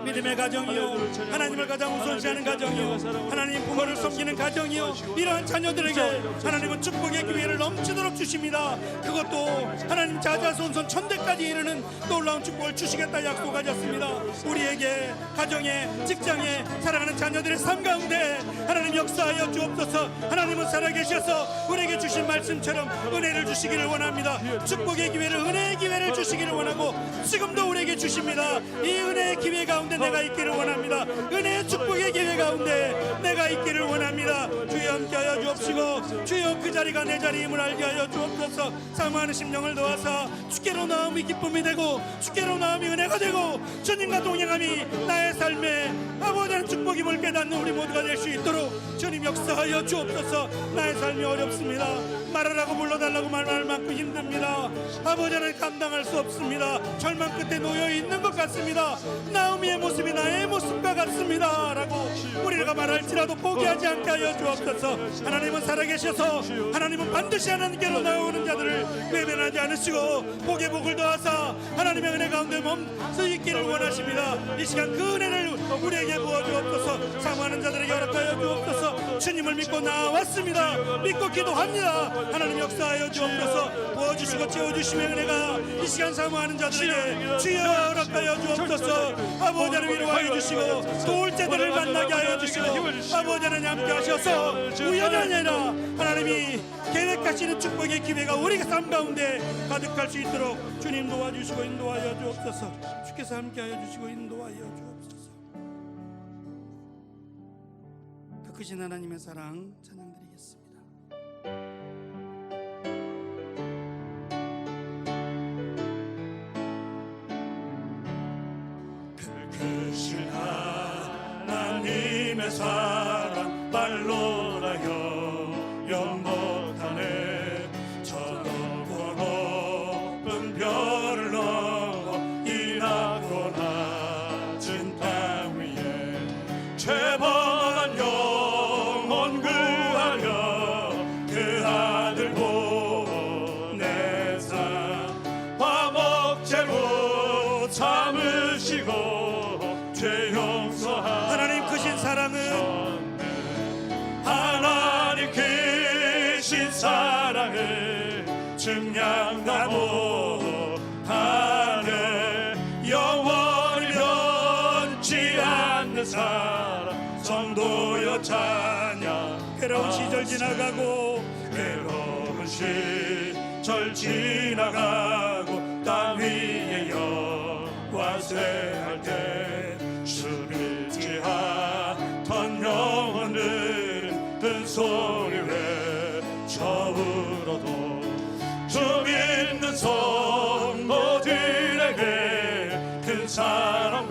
Speaker 1: 믿음의 가정이요, 하나님을 가장 우선시하는 가정이요, 하나님 부모를 섬기는 가정이요, 이러한 자녀들에게 하나님은 축복의 기회를 넘치도록 주십니다. 그것도 하나님 자자손손 천대까지 이르는 놀라운 축복을 주시겠다 약속하셨습니다. 우리에게 가정에, 직장에, 사랑하는 자녀들의 삶 가운데 하나님 역사하여 주옵소서. 하나님은 살아계셔서 우리에게 주신 말씀처럼 은혜를 주시기를 원합니다. 축복의 기회를, 은혜의 기회를 주시기를 원하고 지금도 우리에게 주십니다. 이 은혜의 기회 가운데 내가 있기를 원합니다. 은혜의 축복의 기회 가운데 내가 있기를 원합니다. 주여 함께하여 주옵시고, 주여 그 자리가 내 자리임을 알게 하여 주옵소서. 사모하는 심령을 도와서 주께로 나옴이 기쁨이 되고 주께로 나옴이 은혜가 되고 주님과 동행함이 나의 삶에 아버지의 축복임을 깨닫는 우리 모두가 될 수 있도록 주님 역사하여 주옵소서. 나의 삶이 어렵습니다. 말하라고 불러달라고 말할 만큼 힘듭니다. 아버지는 감당할 수 없습니다. 절망 끝에 놓여 있는 것 같습니다. 나오미의 모습이 나의 모습과 같습니다 라고 우리가 말할지라도 포기하지 않게 하여 주옵소서. 하나님은 살아계셔서 하나님은 반드시 하나님께로 나오는 자들을 외면하지 않으시고 복의 복을 더하사 하나님의 은혜 가운데 멈춰 있기를 원하십니다. 이 시간 그 은혜를 우리에게 부어주옵소서. 사모하는 자들에게 허락하여 주옵소서. 주님을 믿고 나왔습니다. 믿고 기도합니다. 하나님 역사하여 주옵소서. 부어주시고 채워주심의 은혜가 이 시간 사모하는 자들에게 주여 허락하여 주옵소서. 아버지 하나님 위로하여 주시고 도울 자들을 만나게 하여 주시고 아버지 하나님 함께 하셔서 우연이 아니라 하나님이 계획하시는 축복의 기회가 우리가 삶 가운데 가득할 수 있도록 주님 도와주시고 인도하여 주옵소서. 주께서 함께하여 주시고 인도하여 주옵소서. 그 크신 하나님의 사랑 찬양드리겠습니다. 그 크신 하나님의 사랑 말로라여 연못하네 저 높고 높은 별을 넘어 이 낮고 낮은 땅 위에 죄범한 영혼 구하려 그 아들 보내사 화목제로 참으시고 죄 용서하. 하나님 크신 사랑은 하나님 크신 사랑을 증량하고 하네. 영원히 변치 않는 사랑 성도여 찬양. 괴로운 시절 지나가고 괴로운 시절 지나가고 땅 위에 영화쇠할 때 주를 지하던 영혼들은 큰 소리 외쳐울어도 주 믿는 성도들에게 큰 사랑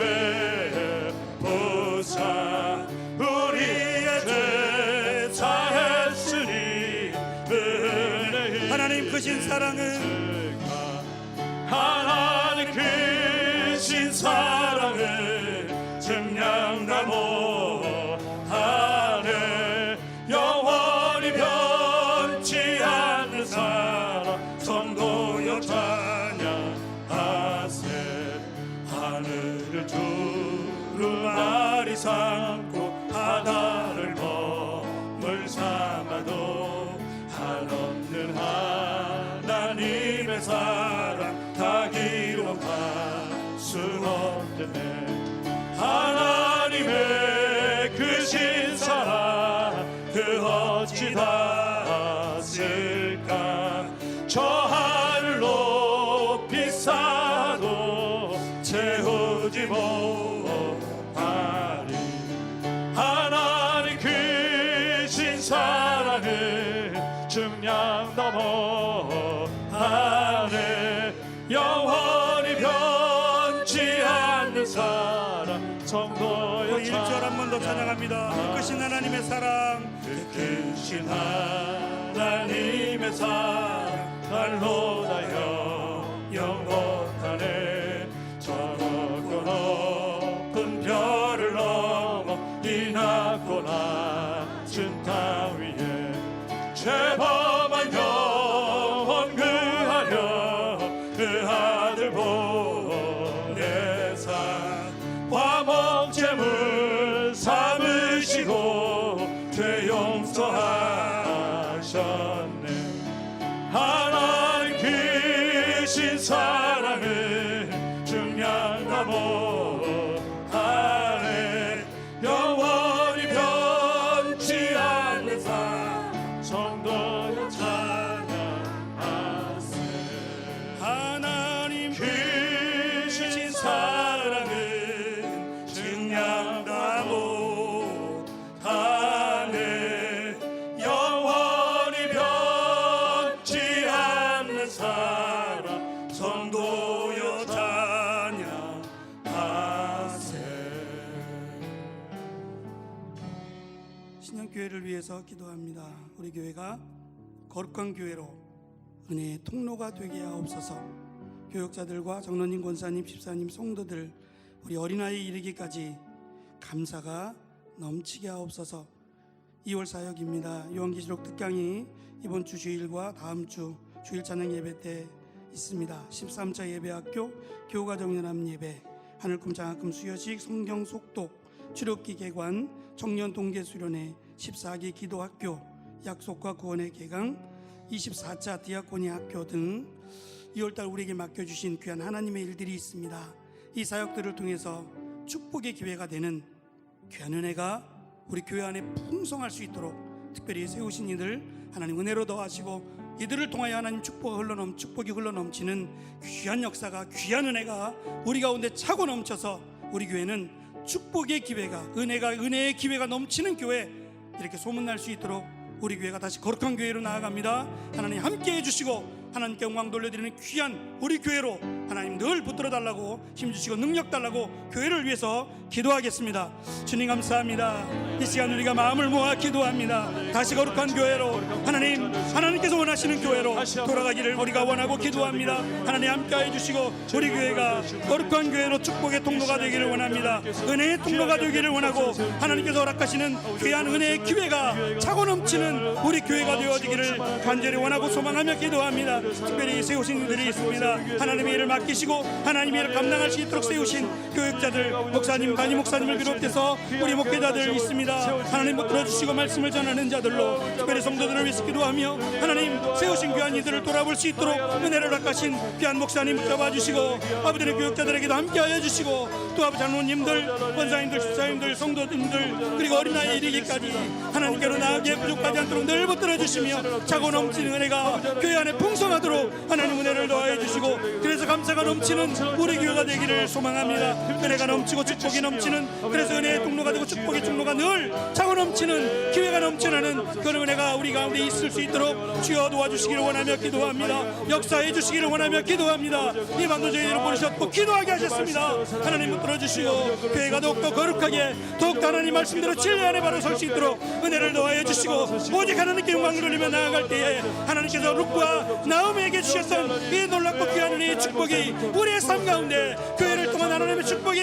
Speaker 1: 베푸사. 우리의 죄 사했으니 은혜의 하나님 크신 사랑은 하나님 크신 사랑을 증량하고 하네. 영원히 변치 않는 사랑 성도여 찬양하세. 하늘을 두
Speaker 2: 찾으네. 하나님의 크신 사랑 그 어찌 닿았을까. 저 하늘 높이 쌓아도 채우지 못하리. 하나님 크신 사랑을 중량 넘어 하네. 영원히 변치 않는 사랑 성도여.
Speaker 1: 우리 1절 한 번 더 찬양합니다. 크신 하나님의 사랑,
Speaker 2: 크신 하나님의 사랑 날로 다여 영원하네. 저 높고 높은 별을 넘어 이 낮고 낮은 땅 위에 죄범한 영혼 그하려 그 아들 보내사 화목제물 삼으시고 죄 용서하셨네. 하나님 크신 사랑을 중량 넘어하네. 영원히 변치 않는 사랑 성도여 찬양하세. 하나님 크신 사랑을 중량 넘어하네. 영원히 변치 않는 사랑 성도여 찬양하세.
Speaker 1: 신영교회를 위해서 기도합니다. 우리 교회가 거룩한 교회로 은혜의 통로가 되게 하옵소서. 교역자들과 장로님, 권사님, 집사님, 성도들 우리 어린아이에 이르기까지 감사가 넘치게 하옵소서. 2월 사역입니다. 요한계시록 특강이 이번 주 주일과 다음 주 주일 찬양 예배 때 있습니다. 13차 예배학교, 교가정연합 예배, 하늘꿈 장학금 수여식, 성경 속독, 출애굽기 개관, 청년 동계 수련회, 14기 기도학교, 약속과 구원의 개강, 24차 디아코니 학교 등 2월달 우리에게 맡겨주신 귀한 하나님의 일들이 있습니다. 이 사역들을 통해서 축복의 기회가 되는 귀한 은혜가 우리 교회 안에 풍성할 수 있도록 특별히 세우신 이들 하나님 은혜로 더하시고 이들을 통하여 하나님 축복이 흘러넘치는 귀한 역사가, 귀한 은혜가 우리 가운데 차고 넘쳐서 우리 교회는 축복의 기회가, 은혜의 기회가 넘치는 교회, 이렇게 소문날 수 있도록 우리 교회가 다시 거룩한 교회로 나아갑니다. 하나님 함께 해주시고 하나님께 영광 돌려드리는 귀한 우리 교회로 하나님 늘 붙들어 달라고, 힘주시고 능력 달라고 교회를 위해서 기도하겠습니다. 주님 감사합니다. 이 시간 우리가 마음을 모아 기도합니다. 다시 거룩한 교회로, 하나님께서 원하시는 교회로 돌아가기를 우리가 원하고 기도합니다. 하나님 함께해 주시고 우리 교회가 거룩한 교회로 축복의 통로가 되기를 원합니다. 은혜의 통로가 되기를 원하고 하나님께서 허락하시는 귀한 은혜의 기회가 차고 넘치는 우리 교회가 되어지기를 간절히 원하고 소망하며 기도합니다. 특별히 세우신 이들이 있습니다. 하나님의 일을 맡기시고 하나님의 일을 감당할 수 있도록 세우신 교육자들, 목사님, 담임 목사님을 비롯해서 우리 목회자들 있습니다. 하나님 붙들어 주시고 말씀을 전하는 자들로 특별히 성도들을 위해서 기도하며 하나님 세우신 귀한 이들을 돌아볼 수 있도록 은혜를 허락하신 귀한 목사님 붙잡아 주시고 아버지의 교육자들에게도 함께하여 주시고 또 아버지 장로님들, 권사님들, 집사님들, 성도님들 그리고 어린아이 이르기까지 하나님께로 나아가게 부족하지 않도록 늘 붙들어 주시며 차고 넘치는 은혜가 교회 안에 풍성하도록 하나님 은혜를 더하여 주시고 그래서 감사가 넘치는 우리 교회가 되기를 소망합니다. 은혜가 넘치고 축복이 넘치는, 그래서 은혜의 통로가 되고 축복의 통로가 늘 차고 넘치는 기회가 넘쳐나는 그런 은혜가 우리 가운데 있을 수 있도록 주여 도와주시기를 원하며 기도합니다. 역사해 주시기를 원하며 기도합니다. 이 밤도 저희들을 부르셨고 기도하게 하셨습니다. 하나님 붙들어 주시고 교회가 더욱더 거룩하게, 더욱더 하나님 말씀대로 진리 안에 바로 설 수 있도록 은혜를 더하여 주시고 오직 하나님께 영광을 돌리며 나아갈 때에 하나님께서 룻과 나오미에게 주셨던 이 놀랍고 귀한 은혜의 축복이 우리의 삶 가운데 교회를 통한 하나님의 축복이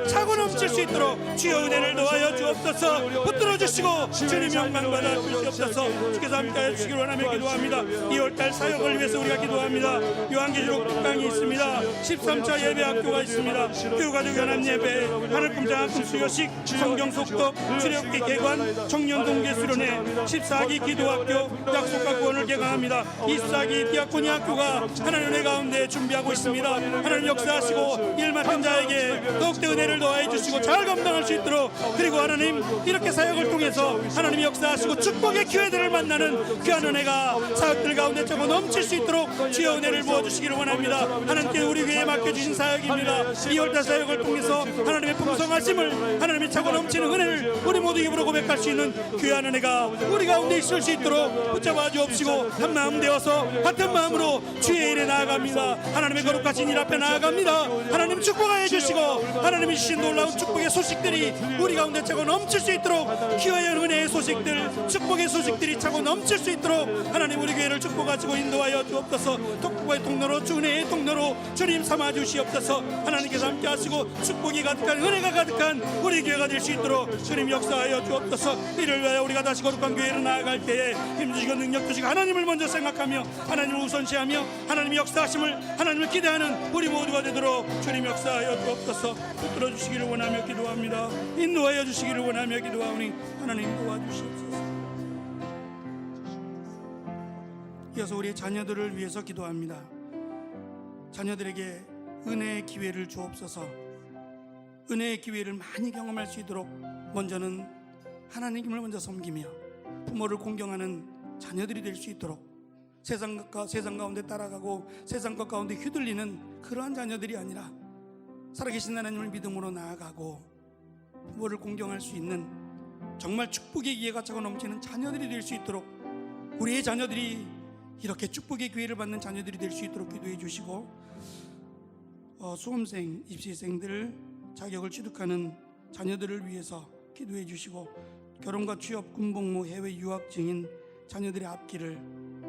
Speaker 1: 차고 넘칠 수 있도록 주여 은혜를 더하여 주옵소서. 붙들어 주시고 주님 영광 받아 주시옵소서. 주께서 함께해 주시기를 원하며 기도합니다. 2월달 사역을 위해서 우리가 기도합니다. 요한계시록 특강이 있습니다. 13차 예배 학교가 있습니다. 교가족 연합 예배, 하늘꿈 장학금 수여식, 성경 속독, 출애굽기 개관, 청년 동계 수련회, 14기 기도학교, 약속과 구원을 개강합니다. 24기 디아코니 학교가 하나님 은혜 가운데 준비하고 있습니다. 하나님 역사하시고 일 맡은 자에게 더욱더 은혜를 더하여 주시고 잘 감당할 수 있도록, 그리고 하나님 이렇게 사역을 통해서 하나님이 역사하시고 축복의 기회들을 만나는 귀한 은혜가 사역들 가운데 적어 넘칠 수 있도록 주의 은혜를 부어주시기를 원합니다. 하나님께 우리 교회에 맡겨주신 사역입니다. 2월달 사역을 통해서 하나님의 풍성하심을, 하나님의 차고 넘치는 은혜를 우리 모두 입으로 고백할 수 있는 귀한 은혜가 우리 가운데 있을 수 있도록 붙잡아 주옵시고 한마음 되어서 같은 마음으로 주의 일에 나아갑니다. 하나님의 거룩하신 일 앞에 나아갑니다. 하나님 축복하여 주시고 하나님이 주신 놀라운 축복의 소식들이 우리 가운데 차고 넘칠 수 있도록, 기회의 은혜의 소식들, 축복의 소식들이 차고 넘칠 수 있도록 하나님 우리 교회를 축복하시고 인도하여 주옵소서. 독보의 통로로, 주은혜의 통로로 주님 삼아 주시옵소서. 하나님께서 함께 하시고 축복이 가득한, 은혜가 가득한 우리 교회가 될 수 있도록 주님 역사하여 주옵소서. 이를 위하여 우리가 다시 거룩한 교회로 나아갈 때에 힘주시고 능력 주시고 하나님을 먼저 생각하며 하나님을 우선시하며 하나님의 역사하심을, 하나님을 기대하는 우리 모두가 되도록 주님 역사하여 주옵소서. 붙들어 주시기를 원하며 기도합니다. 인도하여 주시기를 원하며 기도하오니 하나님 도와주시옵소서. 이어서 우리의 자녀들을 위해서 기도합니다. 자녀들에게 은혜의 기회를 주옵소서. 은혜의 기회를 많이 경험할 수 있도록 먼저는 하나님을 먼저 섬기며 부모를 공경하는 자녀들이 될 수 있도록, 세상 가운데 따라가고 세상 것 가운데 휘둘리는 그러한 자녀들이 아니라 살아계신 하나님을 믿음으로 나아가고 부모를 공경할 수 있는 정말 축복의 기회가 차고 넘치는 자녀들이 될 수 있도록, 우리의 자녀들이 이렇게 축복의 기회를 받는 자녀들이 될 수 있도록 기도해 주시고, 수험생, 입시생들 자격을 취득하는 자녀들을 위해서 기도해 주시고, 결혼과 취업, 군복무, 해외 유학 중인 자녀들의 앞길을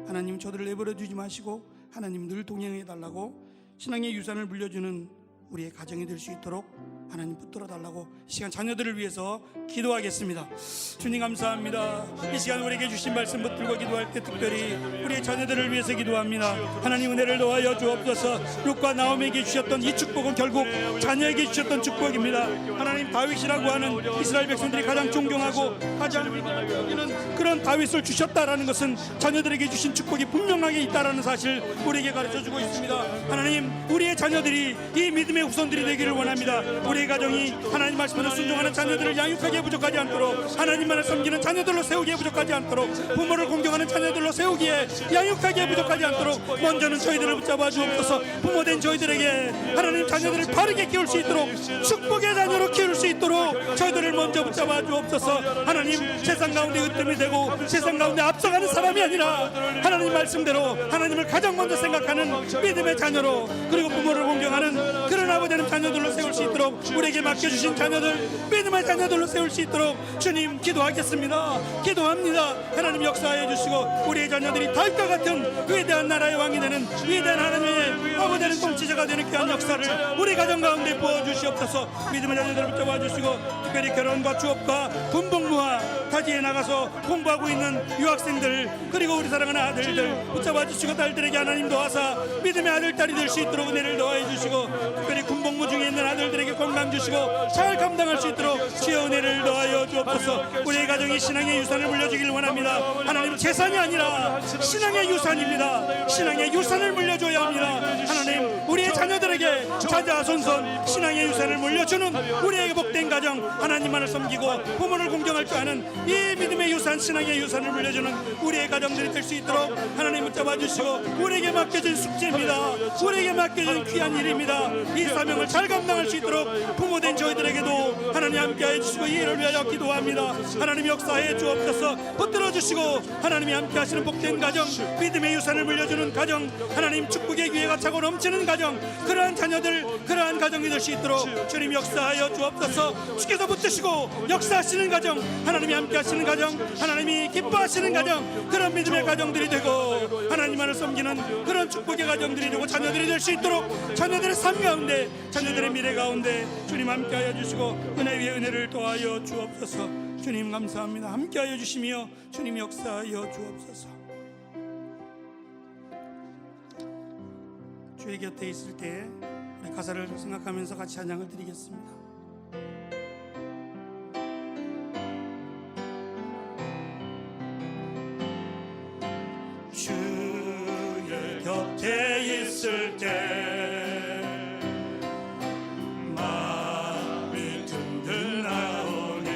Speaker 1: 하나님 저들을 내버려 두지 마시고 하나님 늘 동행해 달라고, 신앙의 유산을 물려주는 우리의 가정이 될 수 있도록 하나님 붙들어 달라고 이 시간 자녀들을 위해서 기도하겠습니다. 주님 감사합니다. 이 시간 우리에게 주신 말씀 붙들고 기도할 때 특별히 우리의 자녀들을 위해서 기도합니다. 하나님 은혜를 더하여 주옵소서. 룻과 나오미에게 주셨던 이 축복은 결국 자녀에게 주셨던 축복입니다. 하나님 다윗이라고 하는 이스라엘 백성들이 가장 존경하고 가장 여기는 그런 다윗을 주셨다라는 것은 자녀들에게 주신 축복이 분명하게 있다라는 사실 우리에게 가르쳐주고 있습니다. 하나님 우리의 자녀들이 이 믿음의 후손들이 되기를 원합니다. 우리의 가정이 하나님 말씀으로 순종하는 자녀들을 양육하기에 부족하지 않도록, 하나님만을 섬기는 자녀들로 세우기에 부족하지 않도록, 부모를 공경하는 자녀들로 세우기에 양육하기에 부족하지 않도록 먼저는 저희들을 붙잡아 주옵소서. 부모된 저희들에게 하나님 자녀들을 바르게 키울 수 있도록, 축복의 자녀로 키울 수 있도록 저희들을 먼저 붙잡아 주옵소서. 하나님 세상 가운데 으뜸이 되고 세상 가운데 앞서가는 사람이 아니라 하나님 말씀대로 하나님을 가장 먼저 생각하는 믿음의 자녀로, 그리고 부모를 공경하는 그런 아버지 되는 자녀들로 세울 수 있도록, 우리에게 맡겨주신 자녀들 믿음의 자녀들로 세울 수 있도록 주님 기도하겠습니다. 기도합니다. 하나님 역사해 주시고 우리의 자녀들이 다윗과 같은 위대한 나라의 왕이 되는, 위대한 하나님의 아버지 되는 통치자가 되는 귀한 역사를 우리 가정 가운데 부어주시옵소서. 믿음의 자녀들을 붙잡아 주시고, 특별히 결혼과 취업과 군복무와 타지에 나가서 공부하고 있는 유학생들, 그리고 우리 사랑하는 아들들 붙잡아 주시고, 딸들에게 하나님 도와서 믿음의 아들 딸이 될 수 있도록 은혜를 더해 주시고, 특별히 군복무 중에 있는 아들들에게 건강 주시고 잘 감당할 수 있도록 주의 은혜를 더하여 주옵소서. 우리의 가정이 신앙의 유산을 물려주길 원합니다. 하나님 재산이 아니라 신앙의 유산입니다. 신앙의 유산을 물려줘야 합니다. 하나님 우리의 자녀들에게 자자손손 신앙의 유산을 물려주는 우리에게 복된 가정, 하나님만을 섬기고 부모를 공경할 줄 아는 이 믿음의 유산, 신앙의 유산을 물려주는 우리의 가정들이 될 수 있도록 하나님 붙잡아 주시고, 우리에게 맡겨진 숙제입니다. 우리에게 맡겨진 귀한 일입니다. 이 사명을 잘 감당할 수 있도록 부모된 저희들에게도 하나님 함께해 주시고 이 일을 위하여 기도합니다. 하나님 역사해 주옵소서. 붙들어 주시고 하나님이 함께 하시는 복된 가정, 믿음의 유산을 물려주는 가정, 하나님 축복의 기회가 차고 넘치는 가정, 그러한 자녀들, 그러한 가정이 될 수 있도록 주님 역사하여 주옵소서. 주께서 붙드시고 역사하시는 가정, 하나님이 함께 하시는 가정, 하나님이 기뻐하시는 가정, 그런 믿음의 가정들이 되고 하나님만을 섬기는 그런 축복의 가정들이 되고 자녀들이 될 수 있도록, 자녀들의 삶 가운데, 자녀들의 미래 가운데 주님 함께하여 주시고 은혜 위에 은혜를 더하여 주옵소서. 주님 감사합니다. 함께하여 주시며 주님 역사하여 주옵소서. 주의 곁에 있을 때 가사를 생각하면서 같이 찬양을 드리겠습니다.
Speaker 2: 주의 곁에 있을 때 마음이 든든하오니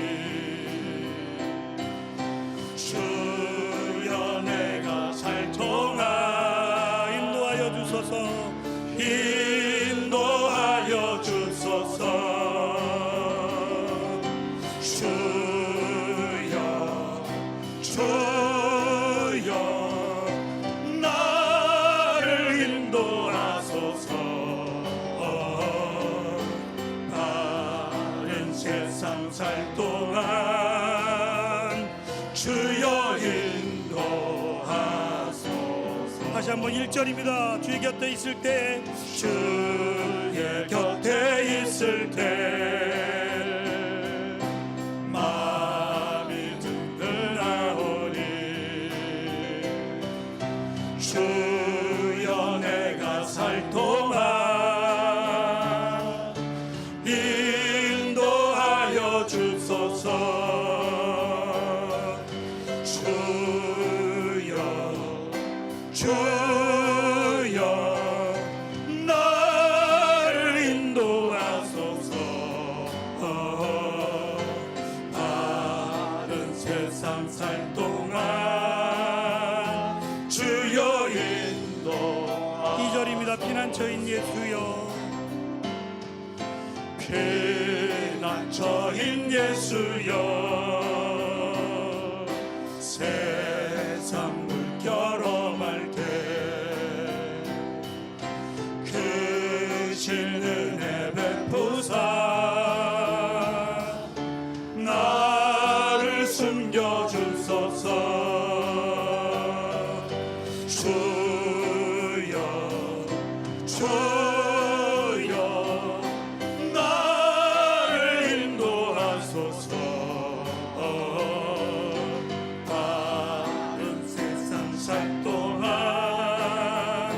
Speaker 2: 주여 내가 살 동안 인도하여 주소서 인도하여 주소서 주여 나를 인도하소서 바른 세상 살 동안 주여 인도하소서.
Speaker 1: 다시 한번 1절입니다. 주의 곁에 있을 때
Speaker 2: 주의 곁에 있을 때 마음이 든든하오니 주여 내가 살 동안 인도하여 주소서. 주여 나를 인도하소서 바른 세상 살 동안 주여 인도하소서.
Speaker 1: 2절입니다. 피난처인 예수여
Speaker 2: 피난처인 예수여 세상 물결험할 때 크신 은혜 베푸사 나를 숨겨주소서. 주여 나를 인도하소서 바른 세상 살 동안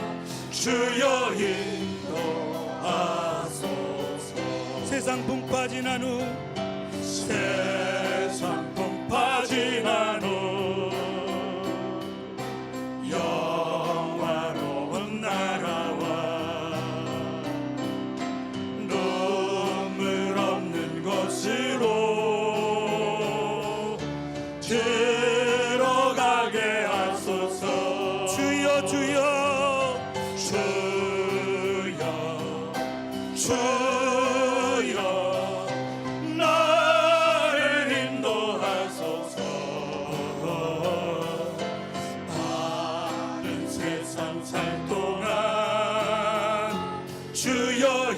Speaker 2: 주여 인도하소서.
Speaker 1: 세상 붕 빠진 한후
Speaker 2: 세상 붕 빠진 한후 영화로운 나라와 눈물 없는 곳으로 들어가게 하소서.
Speaker 1: 주여
Speaker 2: 주여 나를 인도하소서 바른 세상 살 동안 주여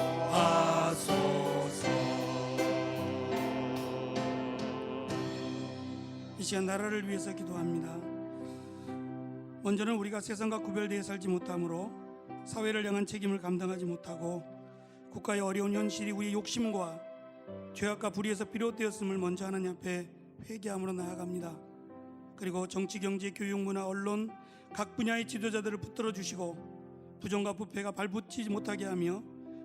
Speaker 2: 인도하소서.
Speaker 1: 이 시간 나라를 위해서 기도합니다. 먼저는 우리가 세상과 구별되어 살지 못함으로 사회를 향한 책임을 감당하지 못하고 국가의 어려운 현실이 우리의 욕심과 죄악과 불의에서 비롯되었음을 먼저 하나님 앞에 회개함으로 나아갑니다. 그리고 정치, 경제, 교육, 문화, 언론 각 분야의 지도자들을 붙들어 주시고 부정과 부패가 발붙이지 못하게 하며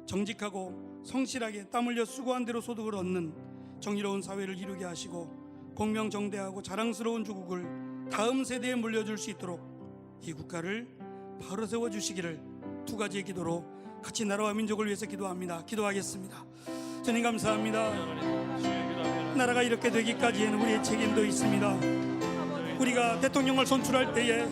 Speaker 1: 정직하고 성실하게 땀 흘려 수고한 대로 소득을 얻는 정의로운 사회를 이루게 하시고 공명정대하고 자랑스러운 조국을 다음 세대에 물려줄 수 있도록 이 국가를 바로 세워주시기를 두 가지의 기도로 같이 나라와 민족을 위해서 기도합니다. 기도하겠습니다. 주님 감사합니다. 나라가 이렇게 되기까지에는 우리의 책임도 있습니다. 우리가 대통령을 선출할 때에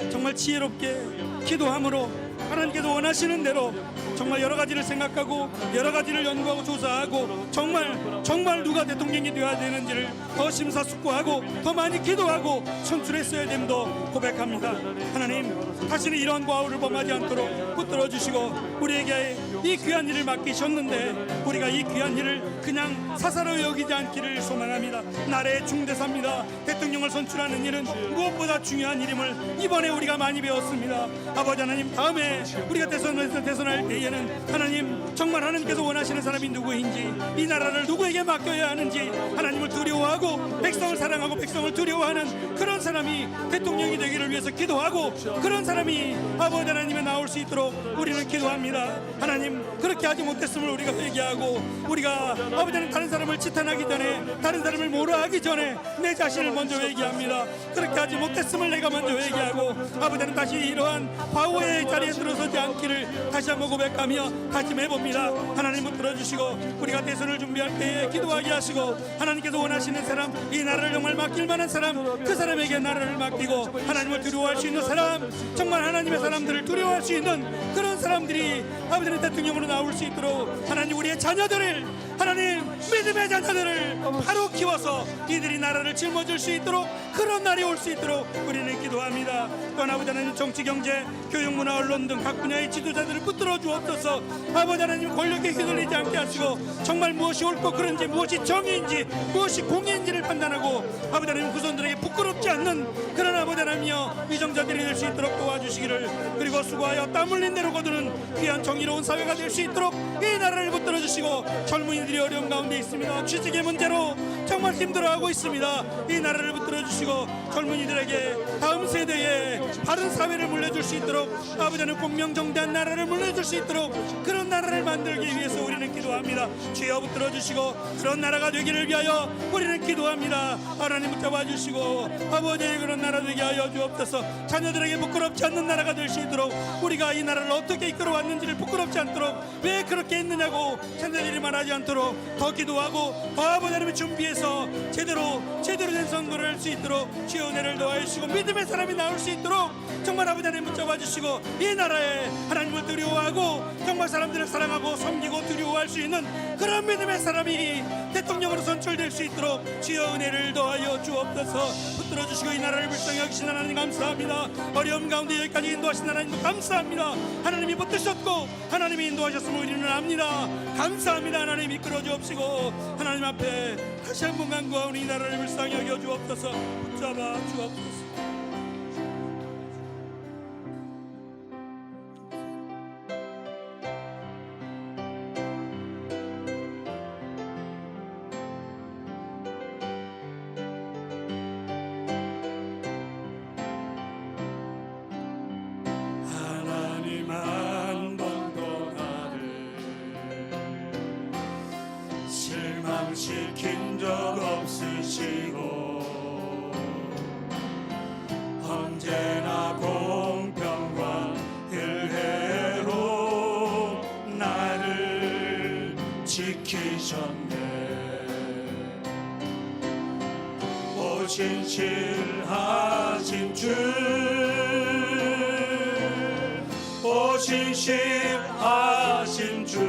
Speaker 1: 정말 지혜롭게 기도함으로 하나님께서 원하시는 대로 정말 여러 가지를 생각하고 여러 가지를 연구하고 조사하고 정말 누가 대통령이 되어야 되는지를 더 심사숙고하고 더 많이 기도하고 선출했어야 됨도 고백합니다. 하나님, 다시는 이러한 과오를 범하지 않도록 붙들어 주시고 우리에게 이 귀한 일을 맡기셨는데 우리가 이 귀한 일을 그냥 사사로 여기지 않기를 소망합니다. 나라의 중대사입니다. 대통령을 선출하는 일은 무엇보다 중요한 일임을 이번에 우리가 많이 배웠습니다. 아버지 하나님, 다음에 우리가 대선할 때에 이제는 하나님 정말 하나님께서 원하시는 사람이 누구인지, 이 나라를 누구에게 맡겨야 하는지, 하나님을 두려워하고 백성을 사랑하고 백성을 두려워하는 그런 사람이 대통령이 되기를 위해서 기도하고, 그런 사람이 아버지 하나님에 나올 수 있도록 우리는 기도합니다. 하나님, 그렇게 하지 못했음을 우리가 회개하고, 우리가 아버지 하나님 다른 사람을 지탄하기 전에, 다른 사람을 모라하기 전에 내 자신을 먼저 회개합니다. 그렇게 하지 못했음을 내가 먼저 회개하고, 아버지 하나님 다시 이러한 과오의 자리에 들어서지 않기를 다시 한번 고백하며 다짐해봅니다. 하나님은 들어주시고, 우리가 대선을 준비할 때에 기도하게 하시고, 하나님께서 원하시는 사람, 이 나라를 정말 맡길 만한 사람, 그 사람에게 나라를 맡기고, 하나님을 두려워할 수 있는 사람, 정말 하나님의 사람들을 두려워할 수 있는 그런 사람들이 아버지 하나님 대통령으로 나올 수 있도록, 하나님 우리의 자녀들을, 하나님 믿음의 자녀들을 바로 키워서 이들이 나라를 짊어질 수 있도록, 그런 날이 올 수 있도록 우리는 기도합니다. 또한 아버지 하나님 정치, 경제, 교육, 문화, 언론 등 각 분야의 지도자들을 붙들어 주옵소서. 아버지 하나님 권력에 휘둘리지 않게 하시고, 정말 무엇이 옳고 그른지, 무엇이 정의인지, 무엇이 공의인지를 판단하고, 아버지 하나님 후손들에게 부끄럽지 않는 그런 아버지 하나님이여 위정자들이 될 수 있도록 도와주시기를, 그리고 수고하여 땀 흘린 대로 거두는 귀한 정의로운 사회가 될 수 있도록 이 나라를 붙들어 주시고, 젊은이들이 어려움 가운데 있습니다. 취직의 문제로 정말 힘들어하고 있습니다. 이 나라를 붙들어 주시고, 젊은이들에게 다음 세대에 바른 사회를 물려줄 수 있도록, 아버지 하나님 공명정대한 나라를 물려줄 수 있도록, 그런 나라를 만들기 위해서 우리는 기도합니다. 주여 붙들어 주시고, 그런 나라가 되기를 위하여 우리는 기도합니다. 하나님 붙잡아 주시고, 아버지의 그런 나라 되게 하여 주옵소서. 자녀들에게 부끄럽지 않는 나라가 될 수 있도록, 우리가 이 나라를 어떻게 이끌어 왔는지를 부끄럽지 않도록, 왜 그렇게 했느냐고 자녀들이 말하지 않도록 더 기도하고, 더 아버지 하나님을 준비해서 제대로 된 선거를 할 수 있도록 주여 은혜를 더하여 주시고, 믿음의 사람이 나올 수 있도록 정말 아버지 하나님 붙잡아 주시고, 이 나라에 하나님을 두려워하고 정말 사람들을 사랑하고 섬기고 두려워할 수 있는 그런 믿음의 사람이 대통령으로 선출될 수 있도록 주여 은혜를 더하여 주옵소서. 붙들어 주시고, 이 나라를 불쌍히 여기신 하나님 감사합니다. 어려움 가운데 여기까지 인도하신 하나님도 감사합니다. 하나님이 붙드셨고 하나님이 인도하셨음을 우리는 압니다. 감사합니다. 하나님 이끌어 주옵시고, 하나님 앞에 다시 한번 간구하오니 이 나라를 불쌍히 여겨 주옵소서. 붙잡아 주옵소서.
Speaker 2: 하나님 한 번도 나를 실망시킨 적 없으시고, 언제나 공평과 은혜로 나를 지키셨네. 오신실하신 주, 오신실하신 주,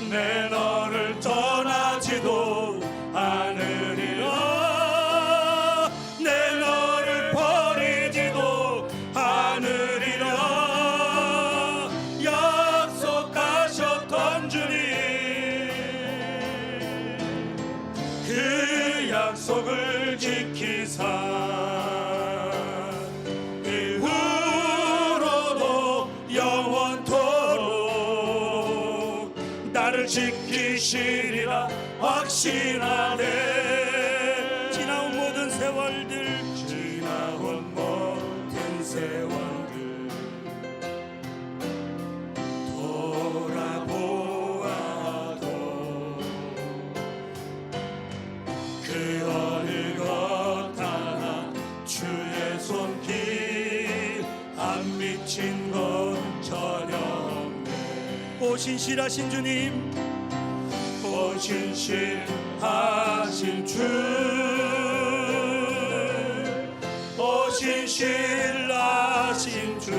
Speaker 2: 내 너를 떠나지도 않으리라, 내 너를 버리지도 않으리라, 약속하셨던 주님, 그 약속을 지키사 나를 지키시리라 확신하네.
Speaker 1: 지나온 모든 세월들,
Speaker 2: 지나온 모든 세월들 돌아보아도 그 어느 것 하나 주의 손길 안 미친 것 전혀 없네.
Speaker 1: 오신실하신 주님,
Speaker 2: 오신실하신 주, 오신실하신 주,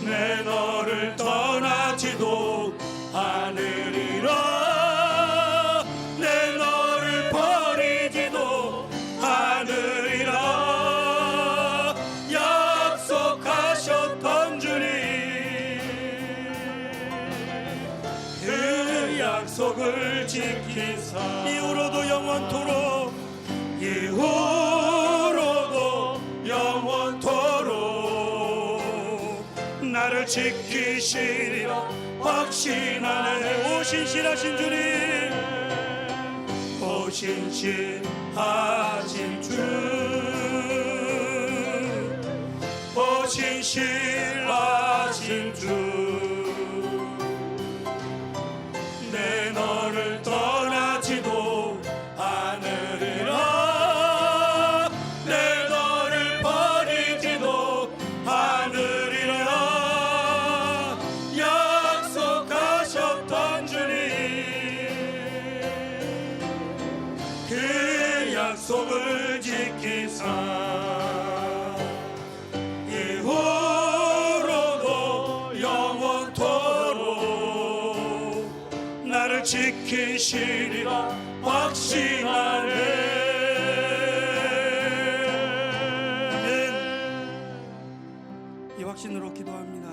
Speaker 2: 내 너를 떠나지도 않으리라, 내 너를 버리지도 않으리라, 약속하셨던 주님, 그 약속을 지키사
Speaker 1: 이후로도 영원토록,
Speaker 2: 이후로도 영원토록 나를 지키시리라 확신하네. 오 신실하신 주님, 오 신실하신 주, 오 신실하신 주, 내 너를 떠나지도 않으리라, 내 너를 버리지도 않으리라 약속하셨던 주님, 그 약속을 지키사 이후로도 영원토록 나를 지키시리라 확신하네.
Speaker 1: 이 확신으로 기도합니다.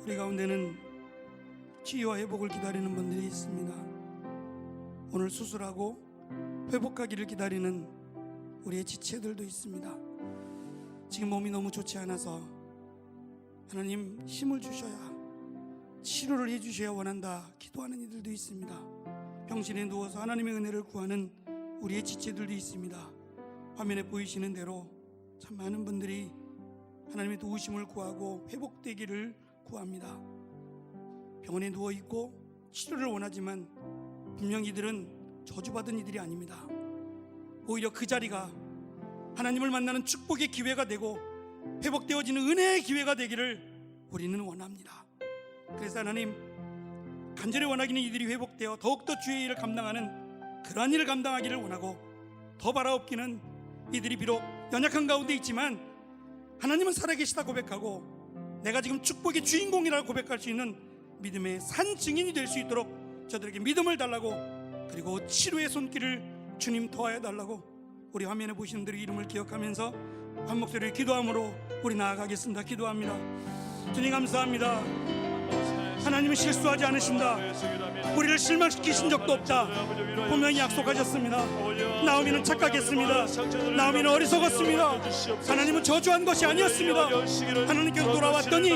Speaker 1: 우리 가운데는 치유와 회복을 기다리는 분들이 있습니다. 오늘 수술하고 회복하기를 기다리는 우리의 지체들도 있습니다. 지금 몸이 너무 좋지 않아서 하나님 힘을 주셔야, 치료를 해주셔야 원한다 기도하는 이들도 있습니다. 병실에 누워서 하나님의 은혜를 구하는 우리의 지체들도 있습니다. 화면에 보이시는 대로 참 많은 분들이 하나님의 도우심을 구하고 회복되기를 구합니다. 병원에 누워있고 치료를 원하지만 분명 이들은 저주받은 이들이 아닙니다. 오히려 그 자리가 하나님을 만나는 축복의 기회가 되고 회복되어지는 은혜의 기회가 되기를 우리는 원합니다. 그래서 하나님, 간절히 원하기는 이들이 회복되어 더욱더 주의 일을 감당하는 그러한 일을 감당하기를 원하고, 더 바라옵기는 이들이 비록 연약한 가운데 있지만 하나님은 살아계시다 고백하고 내가 지금 축복의 주인공이라고 고백할 수 있는 믿음의 산 증인이 될 수 있도록 저들에게 믿음을 달라고, 그리고 치료의 손길을 주님 더하여 달라고 우리 화면에 보시는 분들의 이름을 기억하면서 한 목소리로 기도함으로 우리 나아가겠습니다. 기도합니다. 주님 감사합니다. 하나님은 실수하지 않으신다. 우리를 실망시키신 적도 없다. 분명히 약속하셨습니다. 나오미는 착각했습니다. 나오미는 어리석었습니다. 하나님은 저주한 것이 아니었습니다. 하나님께서 돌아왔더니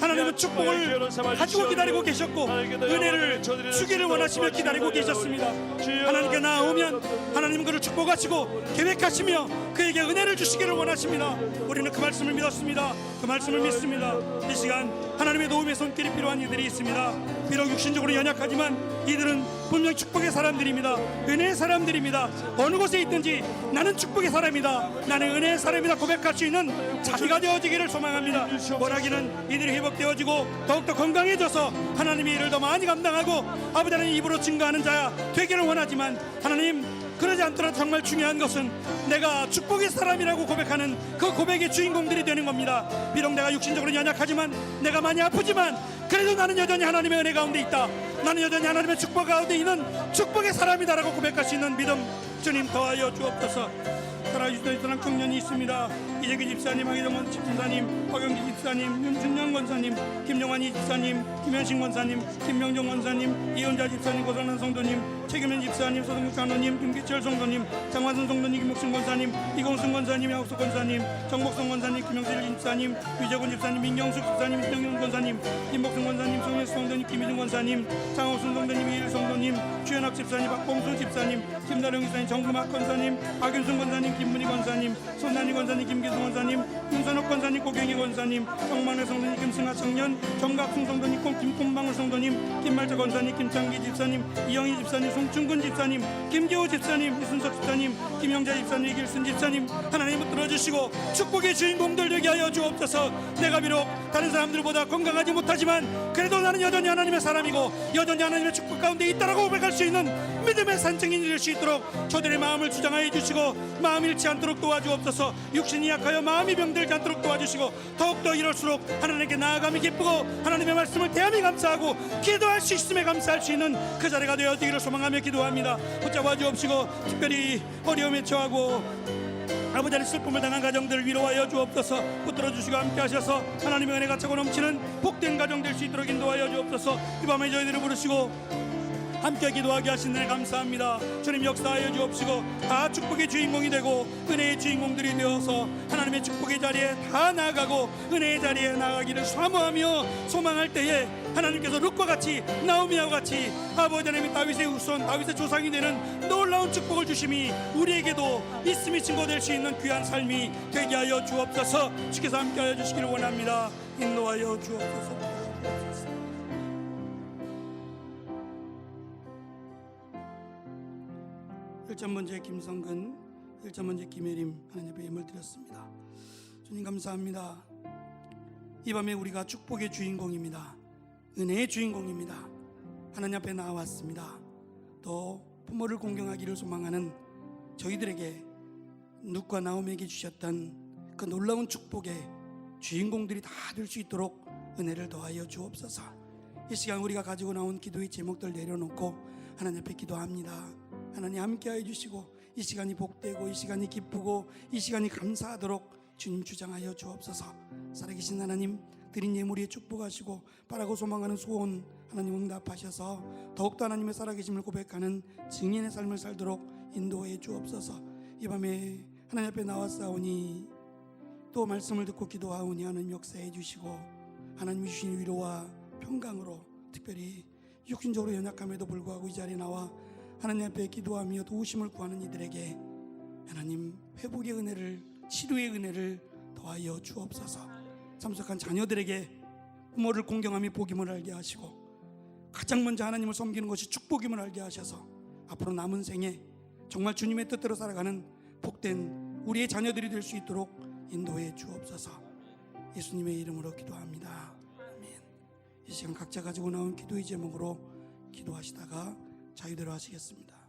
Speaker 1: 하나님은 축복을 가지고 기다리고 계셨고 은혜를 주기를 원하시며 기다리고 계셨습니다. 하나님께 나오면 하나님은 그를 축복하시고 계획하시며 그에게 은혜를 주시기를 원하십니다. 우리는 그 말씀을 믿었습니다. 그 말씀을 믿습니다. 이 시간 하나님의 도움의 손길이 필요한 이들이 있습니다. 비록 육신적으로 연약하지만 이들은 분명 축복의 사람들입니다. 은혜의 사람들입니다. 어느 곳에 있든지 나는 축복의 사람이다, 나는 은혜의 사람이다 고백할 수 있는 자리가 되어지기를 소망합니다. 원하기는 이들이 회복되어지고 더욱더 건강해져서 하나님의 일을 더 많이 감당하고 아버지 하나님 입으로 증거하는 자야 되기를 원하지만, 하나님 그러지 않더라도 정말 중요한 것은 내가 축복의 사람이라고 고백하는 그 고백의 주인공들이 되는 겁니다. 비록 내가 육신적으로 연약하지만, 내가 많이 아프지만, 그래도 나는 여전히 하나님의 은혜 가운데 있다, 나는 여전히 하나님의 축복 가운데 있는 축복의 사람이다라고 고백할 수 있는 믿음 주님 더하여 주옵소서. 살아주시던 사람 청년이 있습니다. 이재규 집사님, 하기정원 집사님, 허경기 집사님, 윤준영 권사님, 김용환이 집사님, 김현신 권사님, 김명정 권사님, 이현자 집사님, 고선한 성도님, 최규면 집사님, 소동국 장로님, 김기철 성도님, 장완선 성도님, 김목순 권사님, 이공순 권사님, 양옥수 권사님, 정복성 권사님, 김영실 집사님, 유재곤 집사님, 민경숙 집사님, 이정윤 권사님, 김복순 권사님, 송혜수 성도님, 김희준 권사님, 장옥순 성도님, 이일 성도님, 주현학 집사님, 박봉수 집사님, 김다령 집사님, 정금학 권사님, 박윤순 권사님, 김문희 권사님, 손난희 권사님, 김기수 권사님, 윤선옥 권사님, 고경희 권사님, 정만회 성도님, 김승하 청년, 정각순 성도님, 김콩방울 성도님, 김말자 권사님, 김창기 집사님, 이영희 집사님, 송충근 집사님, 김기호 집사님, 이순석 집사님, 김영자 집사님, 이길순 집사님, 하나님 붙들어 주시고 축복의 주인공들 되게 하여 주옵소서. 내가 비록 다른 사람들보다 건강하지 못하지만 그래도 나는 여전히 하나님의 사람이고 여전히 하나님의 축복 가운데 있다라고 고백할 수 있는 믿음의 산증인이 될 수 있도록 저들의 마음을 주장하여 주시고 마음 잃지 않도록 도와주옵소서. 육신이 약하여 마음이 병들지 않도록 도와주시고 더욱더 이럴수록 하나님께 나아감이 기쁘고 하나님의 말씀을 대함이 감사하고 기도할 수 있음에 감사할 수 있는 그 자리가 되어지기를 소망하며 기도합니다. 붙잡아 주옵시고 특별히 어려움에 처하고 아버지 하나님 슬픔을 당한 가정들을 위로하여 주옵소서. 붙들어 주시고 함께 하셔서 하나님의 은혜가 차고 넘치는 복된 가정 될 수 있도록 인도하여 주옵소서. 이 밤에 저희들을 부르시고 함께 기도하게 하신 늘 감사합니다. 주님 역사하여 주옵시고 다 축복의 주인공이 되고 은혜의 주인공들이 되어서 하나님의 축복의 자리에 다 나아가고 은혜의 자리에 나아가기를 사모하며 소망할 때에 하나님께서 룻과 같이 나오미와 같이 아버지 하나님의 다윗의 후손 다윗의 조상이 되는 놀라운 축복을 주심이 우리에게도 있음이 증거될 수 있는 귀한 삶이 되게 하여 주옵소서. 주께서 함께하여 주시기를 원합니다. 인도하여 주옵소서. 1점 김성근, 1점 김혜림 하나님 앞에 예물 드렸습니다. 주님 감사합니다. 이 밤에 우리가 축복의 주인공입니다. 은혜의 주인공입니다. 하나님 앞에 나왔습니다. 또 부모를 공경하기를 소망하는 저희들에게 룻과 나오미에게 주셨던 그 놀라운 축복의 주인공들이 다 될 수 있도록 은혜를 더하여 주옵소서. 이 시간 우리가 가지고 나온 기도의 제목들 내려놓고 하나님 앞에 기도합니다. 하나님 함께하여 주시고 이 시간이 복되고 이 시간이 기쁘고 이 시간이 감사하도록 주님 주장하여 주옵소서. 살아계신 하나님 드린 예물에 축복하시고 바라고 소망하는 소원 하나님 응답하셔서 더욱더 하나님의 살아계심을 고백하는 증인의 삶을 살도록 인도해 주옵소서. 이 밤에 하나님 앞에 나왔사오니 또 말씀을 듣고 기도하오니 하나님 역사해 주시고 하나님이 주신 위로와 평강으로 특별히 육신적으로 연약함에도 불구하고 이 자리에 나와 하나님 앞에 기도하며 도우심을 구하는 이들에게 하나님 회복의 은혜를 치료의 은혜를 더하여 주옵소서. 참석한 자녀들에게 부모를 공경하며 복임을 알게 하시고 가장 먼저 하나님을 섬기는 것이 축복임을 알게 하셔서 앞으로 남은 생에 정말 주님의 뜻대로 살아가는 복된 우리의 자녀들이 될 수 있도록 인도해 주옵소서. 예수님의 이름으로 기도합니다. 아멘. 이 시간 각자 가지고 나온 기도의 제목으로 기도하시다가 자유대로 하시겠습니다.